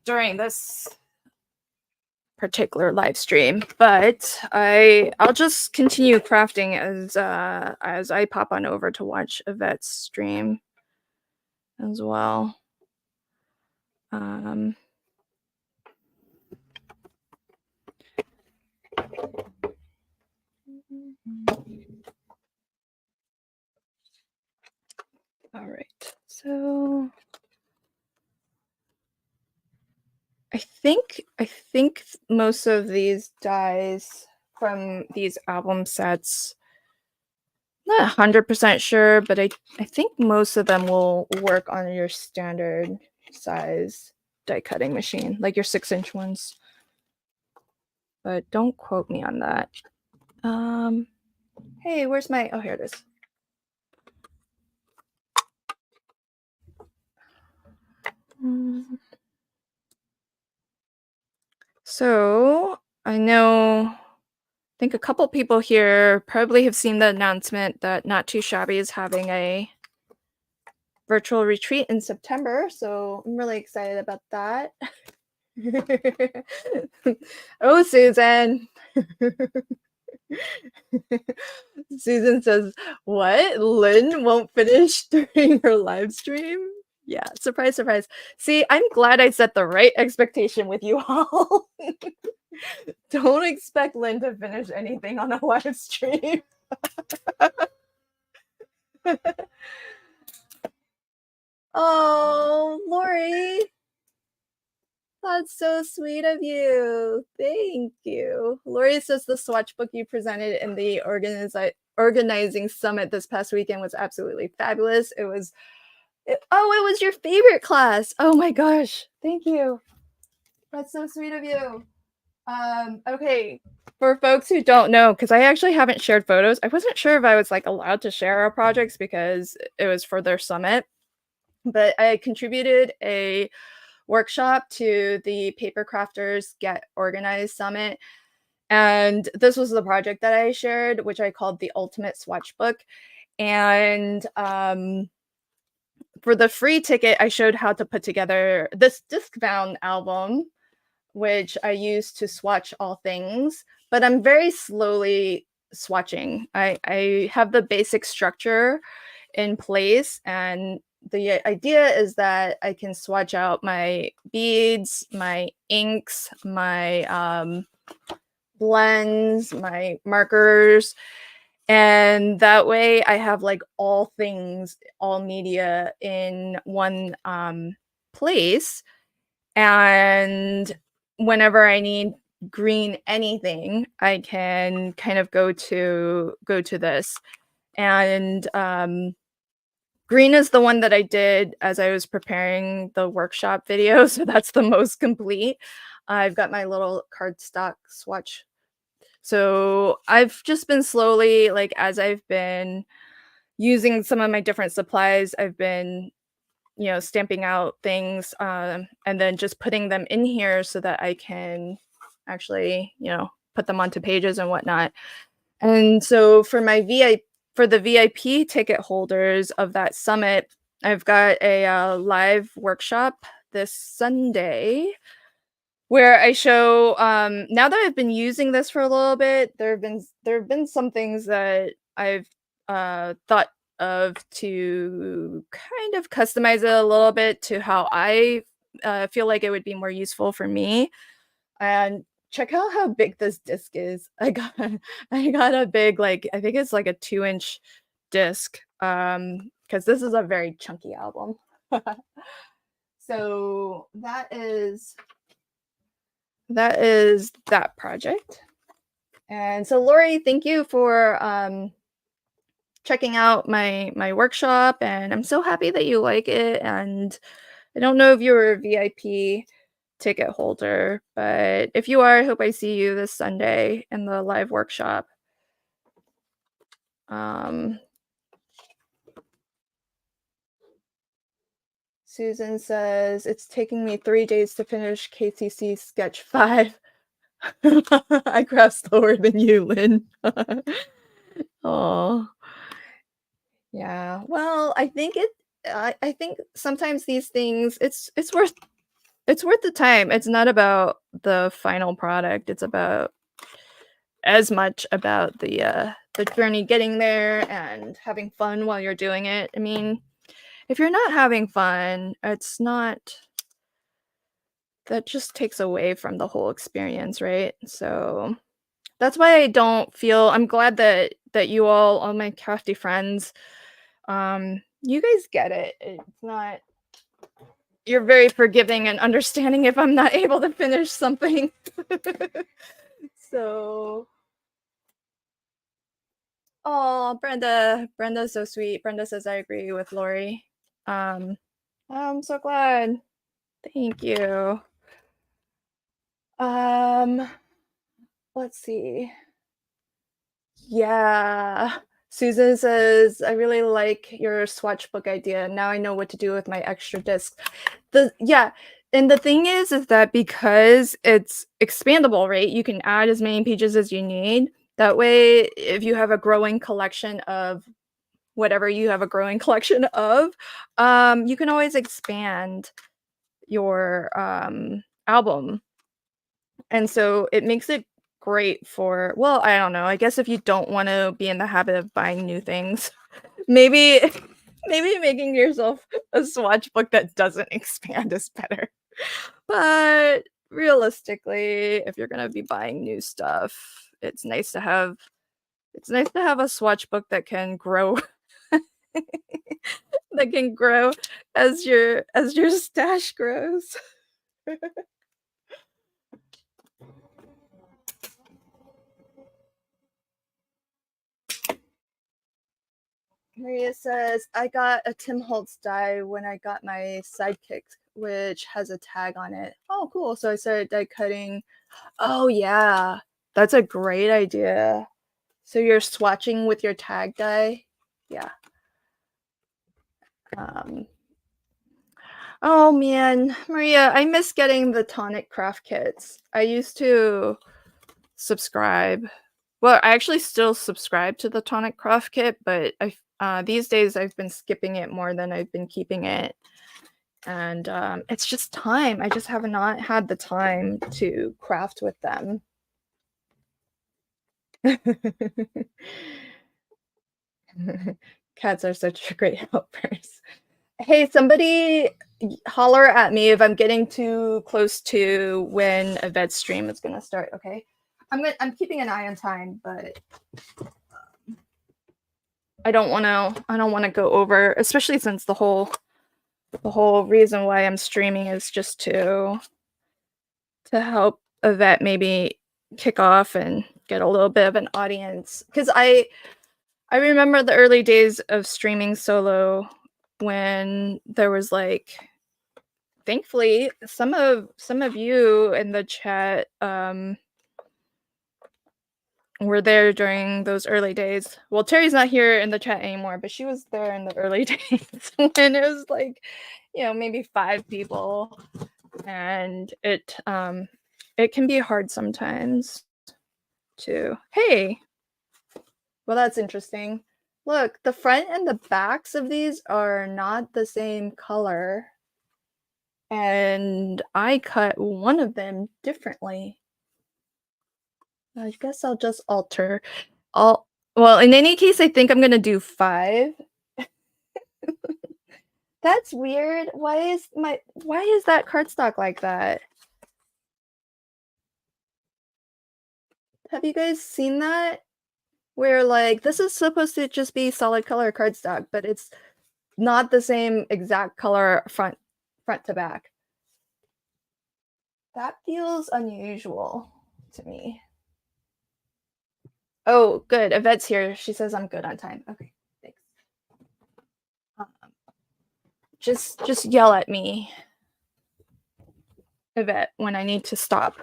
during this particular live stream, but I'll just continue crafting as I pop on over to watch Yvette's stream as well. All right, so I think most of these dies from these album sets, not 100% sure, but I think most of them will work on your standard size die cutting machine, like your 6-inch ones. But don't quote me on that. Hey, where's my, oh, here it is. So I think a couple people here probably have seen the announcement that Not Too Shabby is having a virtual retreat in September, so I'm really excited about that. Oh, Susan. Susan says, what? Lynn won't finish during her live stream? Yeah, surprise, surprise. See, I'm glad I set the right expectation with you all. Don't expect Lynn to finish anything on a live stream. Oh, Lori. That's so sweet of you. Thank you. Lori says the swatch book you presented in the organizing summit this past weekend was absolutely fabulous. It was your favorite class. Oh my gosh. Thank you. That's so sweet of you. Okay. For folks who don't know, because I actually haven't shared photos, I wasn't sure if I was allowed to share our projects because it was for their summit, but I contributed a workshop to the Paper Crafters Get Organized Summit. And this was the project that I shared, which I called the Ultimate Swatch Book. And for the free ticket, I showed how to put together this disc-bound album, which I use to swatch all things, but I'm very slowly swatching. I have the basic structure in place, and the idea is that I can swatch out my beads, my inks, my blends, my markers, and that way I have all things, all media in one place. And whenever I need green anything, I can kind of go to this. And green is the one that I did as I was preparing the workshop video, so that's the most complete. I've got my little cardstock swatch So I've just been slowly, like, as I've been using some of my different supplies, I've been, stamping out things, and then just putting them in here so that I can actually, put them onto pages and whatnot. And so for the VIP ticket holders of that summit, I've got a live workshop this Sunday where I show, now that I've been using this for a little bit, there have been some things that I've, thought of to kind of customize it a little bit to how I, feel like it would be more useful for me, and check out how big this disc is. I got a big, like, I think it's like a 2-inch disc, because this is a very chunky album. So that is that project. And so Lori, thank you for checking out my workshop, and I'm so happy that you like it. And I don't know if you're a VIP ticket holder, but if you are, I hope I see you this Sunday in the live workshop. Um, Susan says it's taking me 3 days to finish KCC sketch 5. I craft slower than you, Lynn. Oh, yeah. Well, I think sometimes these things, it's worth the time. It's not about the final product. It's about as much about the journey getting there and having fun while you're doing it. I mean, if you're not having fun, that just takes away from the whole experience, right? So that's why I'm glad that you all my crafty friends, you guys get it. It's not You're very forgiving and understanding if I'm not able to finish something. So, oh, Brenda's so sweet. Brenda says I agree with Lori. Um, I'm so glad. Thank you. Um, let's see. Yeah. Susan says, I really like your swatch book idea. Now I know what to do with my extra discs. Yeah. And the thing is that because it's expandable, right? You can add as many pages as you need. That way, if you have a growing collection of whatever you have a growing collection of, you can always expand your album. And so it makes it great for, well, I don't know. I guess if you don't want to be in the habit of buying new things, maybe maybe making yourself a swatch book that doesn't expand is better. But realistically, if you're going to be buying new stuff, it's nice to have a swatch book that can grow that can grow as your stash grows. Maria says, I got a Tim Holtz die when I got my Sidekick, which has a tag on it. Oh, cool. So I started die cutting. Oh, yeah. That's a great idea. So you're swatching with your tag die? Yeah. Oh, man. Maria, I miss getting the tonic craft kits. I used to subscribe. Well, I actually still subscribe to the tonic craft kit, but these days I've been skipping it more than I've been keeping it. And it's just time. I just have not had the time to craft with them. Cats are such great helpers. Hey, somebody holler at me if I'm getting too close to when a vet stream is gonna start, okay? I'm keeping an eye on time, but I don't wanna go over, especially since the whole reason why I'm streaming is just to help a vet maybe kick off and get a little bit of an audience. Because I remember the early days of streaming solo when there was, like, thankfully some of you in the chat were there during those early days. Well, Terry's not here in the chat anymore, but she was there in the early days when it was like, maybe 5 people, and it can be hard sometimes to hey, well, that's interesting. Look, the front and the backs of these are not the same color, and I cut one of them differently. I guess I'll just alter. I'll Well, in any case, I think I'm gonna do 5. That's weird. Why is that cardstock like that? Have you guys seen that? Where, like, this is supposed to just be solid color cardstock, but it's not the same exact color front to back. That feels unusual to me. Oh, good. Yvette's here. She says I'm good on time. Okay, thanks. Um, just yell at me, Yvette, when I need to stop.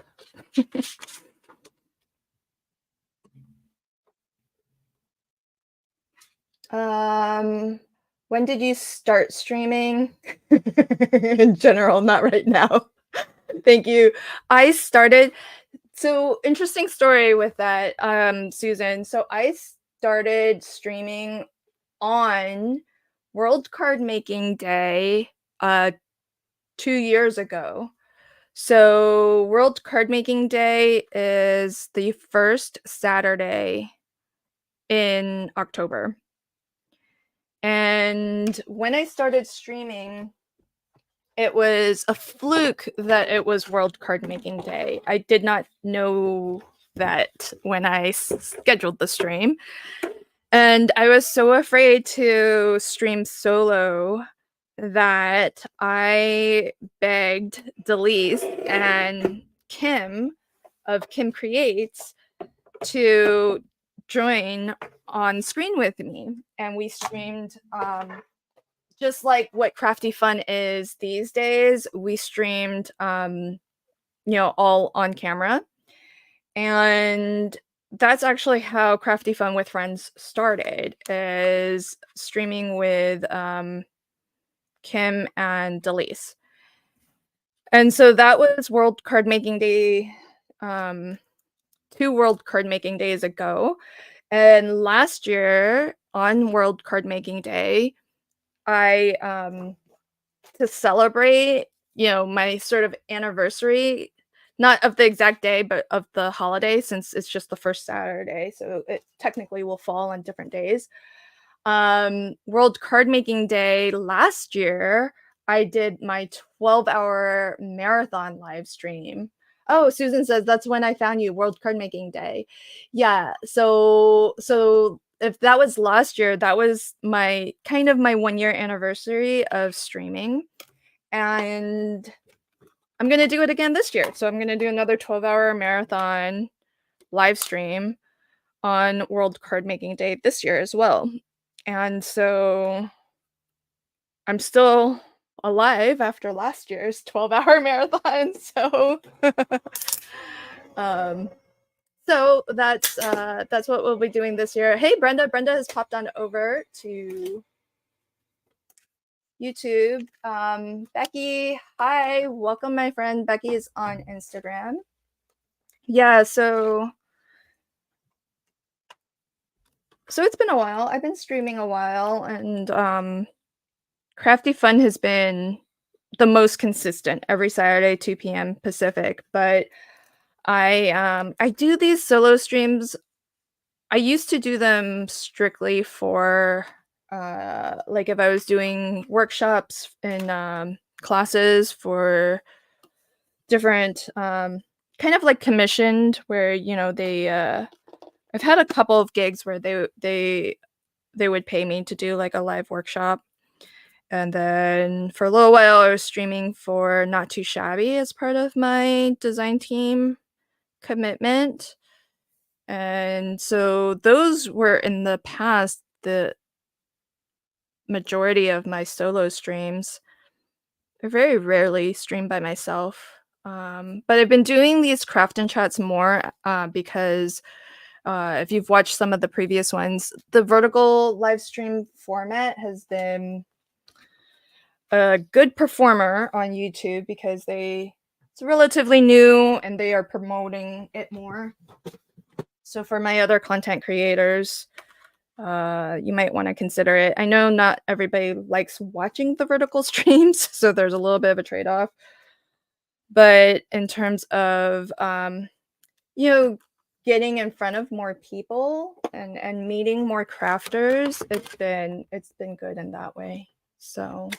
When did you start streaming? In general, not right now. Thank you. I started So interesting story with that, Susan. So I started streaming on World Card Making Day 2 years ago. So World Card Making Day is the first Saturday in October. And when I started streaming, it was a fluke that it was World Card Making Day. I did not know that when I scheduled the stream. And I was so afraid to stream solo that I begged Delise and Kim of Kim Creates to join on screen with me. And we streamed just like what Crafty Fun is these days. We streamed all on camera. And that's actually how Crafty Fun with Friends started, is streaming with Kim and Delise. And so that was World Card Making Day, 2 World Card Making Days ago. And last year on World Card Making Day, I to celebrate, my sort of anniversary, not of the exact day, but of the holiday, since it's just the first Saturday, so it technically will fall on different days. World Card Making Day last year, I did my 12-hour marathon live stream. Oh, Susan says that's when I found you, World Card Making Day. Yeah, so if that was last year, that was my 1-year anniversary of streaming. And I'm gonna do it again this year. So I'm gonna do another 12-hour marathon live stream on World Card Making Day this year as well. And so I'm still alive after last year's 12-hour marathon. So so that's what we'll be doing this year. Hey, Brenda. Brenda has popped on over to YouTube. Becky, hi, welcome, my friend. Becky is on Instagram. Yeah, so it's been a while. I've been streaming a while, and Crafty Fun has been the most consistent every Saturday, 2 p.m. Pacific. But I do these solo streams. I used to do them strictly for like if I was doing workshops and classes for different kind of like commissioned, where they I've had a couple of gigs where they would pay me to do like a live workshop. And then for a little while I was streaming for Not Too Shabby as part of my design team commitment. And so those were in the past the majority of my solo streams. I very rarely stream by myself. But I've been doing these craft and chats more because If you've watched some of the previous ones, the vertical live stream format has been a good performer on YouTube because it's relatively new and they are promoting it more. So for my other content creators, you might want to consider it. I know not everybody likes watching the vertical streams, so there's a little bit of a trade-off. But in terms of getting in front of more people and meeting more crafters, it's been good in that way. So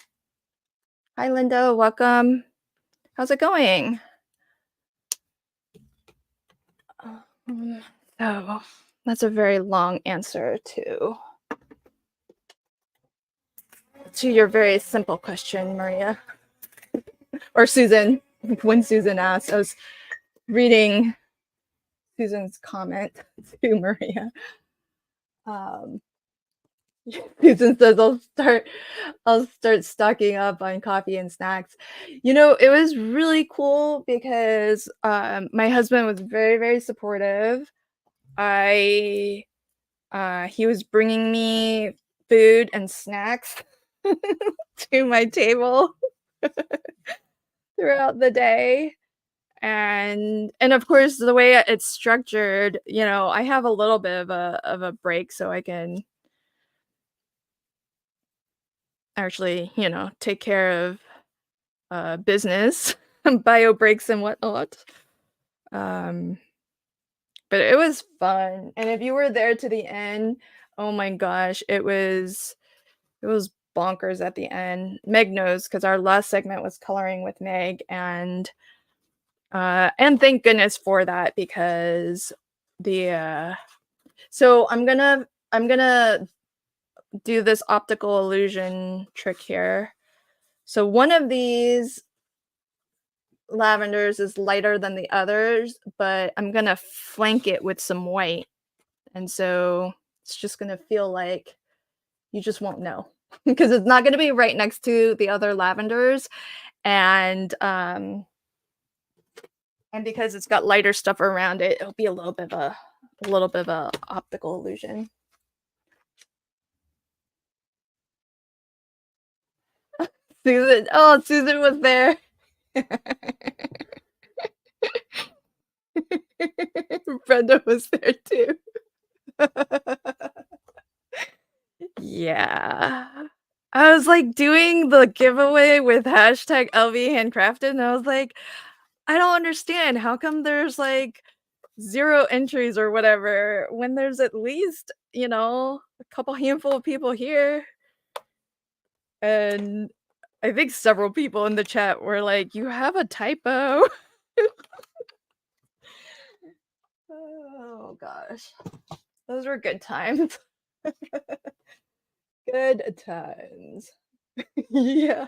hi Linda, welcome. How's it going? So that's a very long answer to your very simple question, Maria. Or Susan. When Susan asked, I was reading Susan's comment to Maria. Susan says I'll start stocking up on coffee and snacks. It was really cool because my husband was very, very supportive. He was bringing me food and snacks to my table throughout the day. And of course, the way it's structured, I have a little bit of a break so I can actually, take care of business, bio breaks and whatnot. But it was fun. And if you were there to the end, oh my gosh, it was bonkers at the end. Meg knows because our last segment was coloring with Meg, and thank goodness for that because so I'm gonna do this optical illusion trick here. So one of these lavenders is lighter than the others, but I'm gonna flank it with some white, and so it's just gonna feel like you just won't know because it's not gonna be right next to the other lavenders, and because it's got lighter stuff around it, it'll be a little bit of a optical illusion. Susan was there. Brenda was there too. Yeah. I was like doing the giveaway with hashtag LV Handcrafted, and I was like, I don't understand. How come there's like 0 entries or whatever when there's at least, a couple handful of people here? And I think several people in the chat were like, you have a typo. Oh gosh. Those were good times. Good times. Yeah.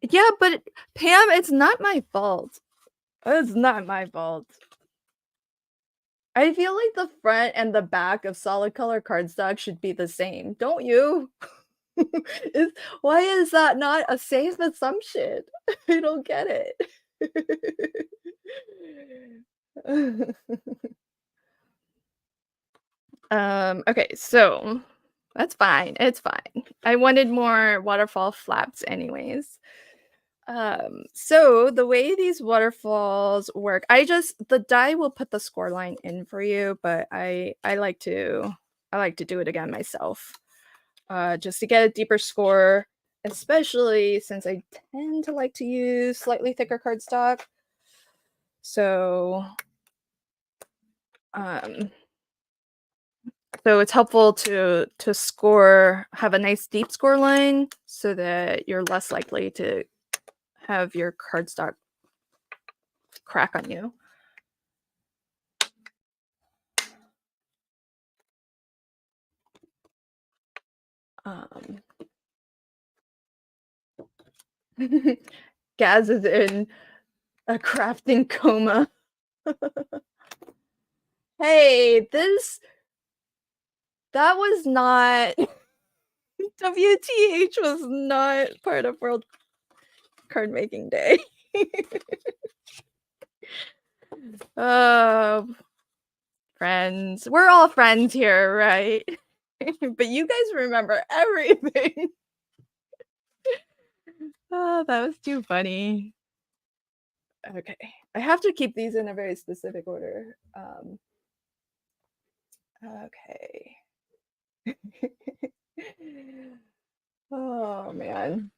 Yeah, but Pam, it's not my fault. It's not my fault. I feel like the front and the back of solid color cardstock should be the same, don't you? Why is that not a safe assumption? I don't get it. Okay, so that's fine. It's fine. I wanted more waterfall flaps anyways. So the way these waterfalls work, the die will put the score line in for you, but I like to do it again myself. Just to get a deeper score, especially since I tend to like to use slightly thicker cardstock. So it's helpful to have a nice deep score line so that you're less likely to have your cardstock crack on you. Gaz is in a crafting coma. Hey, that was not WTH was not part of World Card Making Day. Friends. We're all friends here, right? But you guys remember everything. Oh, that was too funny. Okay. I have to keep these in a very specific order. Okay. Oh, man.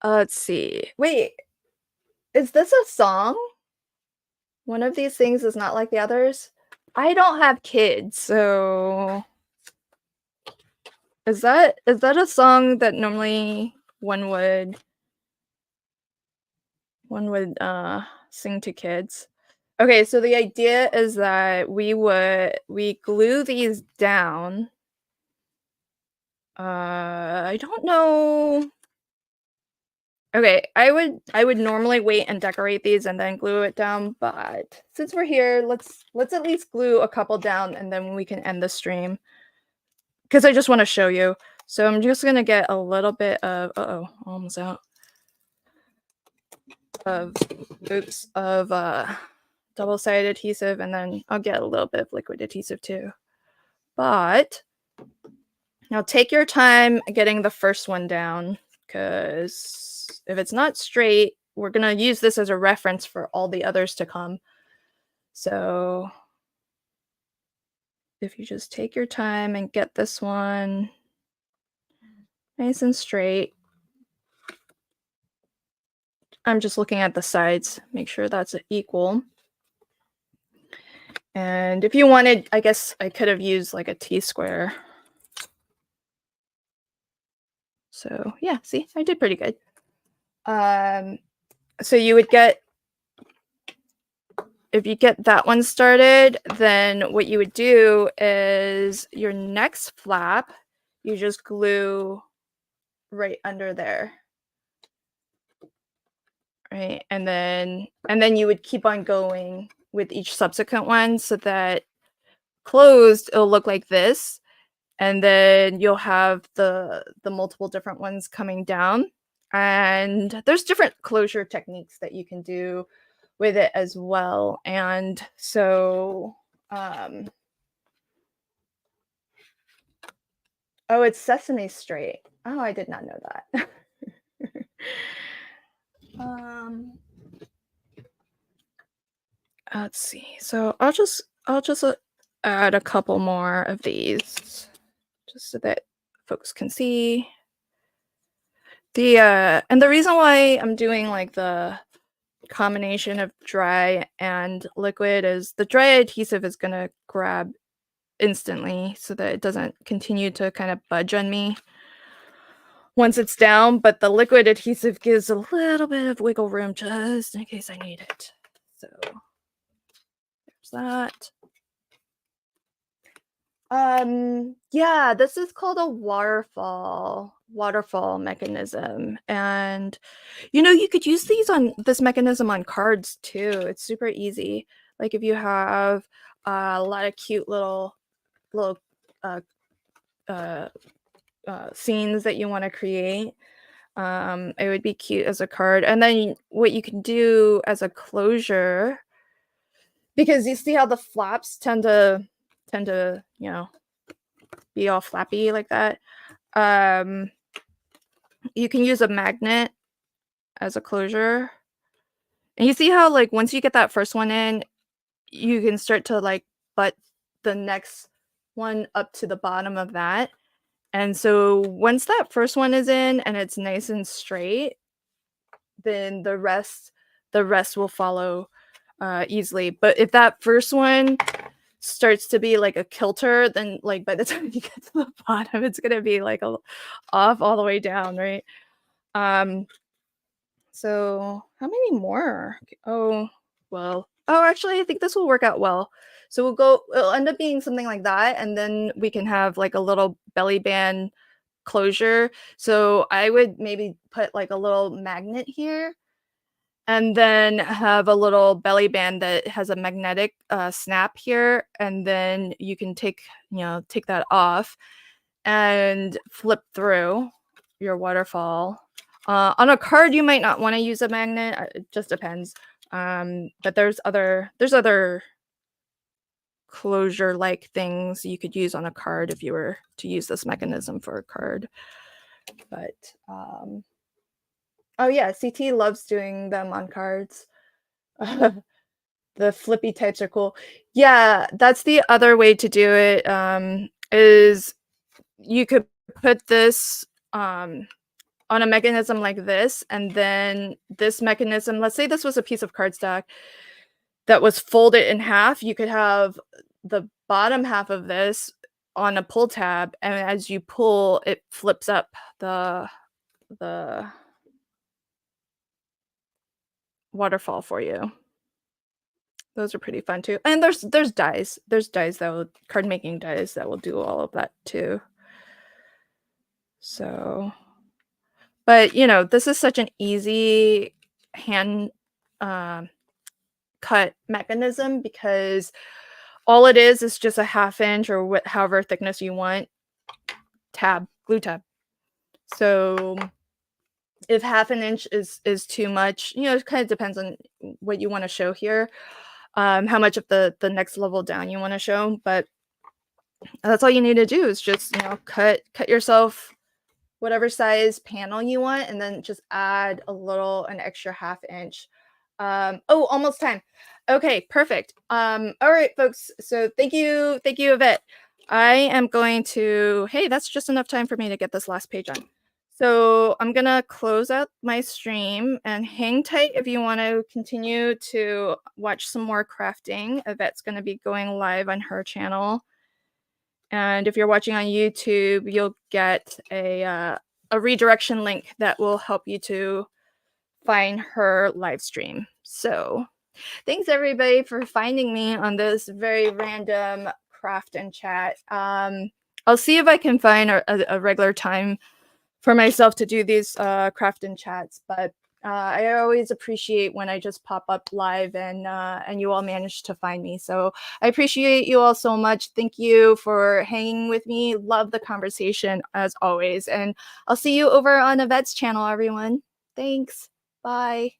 Let's see. Wait, is this a song? One of these things is not like the others? I don't have kids, so is that a song that normally one would sing to kids? Okay, so the idea is that we glue these down. I don't know. Okay, I would normally wait and decorate these and then glue it down, but since we're here, let's at least glue a couple down and then we can end the stream. Because I just want to show you. So I'm just gonna get a little bit of almost out of double-sided adhesive, and then I'll get a little bit of liquid adhesive too. But now take your time getting the first one down, because if it's not straight, we're gonna use this as a reference for all the others to come. So if you just take your time and get this one nice and straight. I'm just looking at the sides, make sure that's equal. And if you wanted, I guess I could have used like a T-square. So yeah, see, I did pretty good. So you would get, if you get that one started, then what you would do is your next flap, you just glue right under there. Right, and then you would keep on going with each subsequent one so that closed, it'll look like this. And then you'll have the multiple different ones coming down. And there's different closure techniques that you can do with it as well. And so, oh, it's Sesame Street. Oh, I did not know that. Let's see. So I'll just add a couple more of these just so that folks can see. And the reason why I'm doing like the combination of dry and liquid is the dry adhesive is gonna grab instantly so that it doesn't continue to kind of budge on me once it's down, but the liquid adhesive gives a little bit of wiggle room just in case I need it. So there's that. Yeah, this is called a waterfall mechanism, and you could use this mechanism on cards too. It's super easy. Like if you have a lot of cute little scenes that you want to create, it would be cute as a card. And then what you can do as a closure, because you see how the flaps tend to be all flappy like that. You can use a magnet as a closure. And you see how like once you get that first one in, you can start to like butt the next one up to the bottom of that. And so once that first one is in and it's nice and straight, then the rest will follow easily. But if that first one starts to be like a kilter, then like by the time you get to the bottom, it's gonna be like off all the way down, right? So how many more? Oh, well. Oh, actually, I think this will work out well. So it'll end up being something like that, and then we can have like a little belly band closure. So I would maybe put like a little magnet here, and then have a little belly band that has a magnetic snap here, and then you can take that off and flip through your waterfall. On a card, you might not want to use a magnet. It just depends. But there's other closure-like things you could use on a card if you were to use this mechanism for a card. But oh yeah, CT loves doing them on cards. The flippy types are cool. Yeah, that's the other way to do it, is you could put this, on a mechanism like this, and then this mechanism, let's say this was a piece of cardstock that was folded in half, you could have the bottom half of this on a pull tab, and as you pull, it flips up the waterfall for you. Those are pretty fun too. And there's dies. There's dies that will card making dies that will do all of that too. So, but this is such an easy hand cut mechanism because all it is just a 1/2 inch or however thickness you want glue tab. So if 1/2 an inch is too much, it kind of depends on what you want to show here, how much of the next level down you want to show, but that's all you need to do is just cut yourself whatever size panel you want, and then just add an extra 1/2 inch. Oh, almost time. Okay, perfect. All right, folks. So thank you, Yvette. I am going to. Hey, that's just enough time for me to get this last page on. So I'm gonna close out my stream and hang tight if you want to continue to watch some more crafting. Yvette's gonna be going live on her channel. And if you're watching on YouTube, you'll get a redirection link that will help you to find her live stream. So thanks everybody for finding me on this very random craft and chat. I'll see if I can find a regular time for myself to do these craft and chats, but I always appreciate when I just pop up live and you all manage to find me. So I appreciate you all so much. Thank you for hanging with me. Love the conversation as always. And I'll see you over on Yvette's channel, everyone. Thanks. Bye.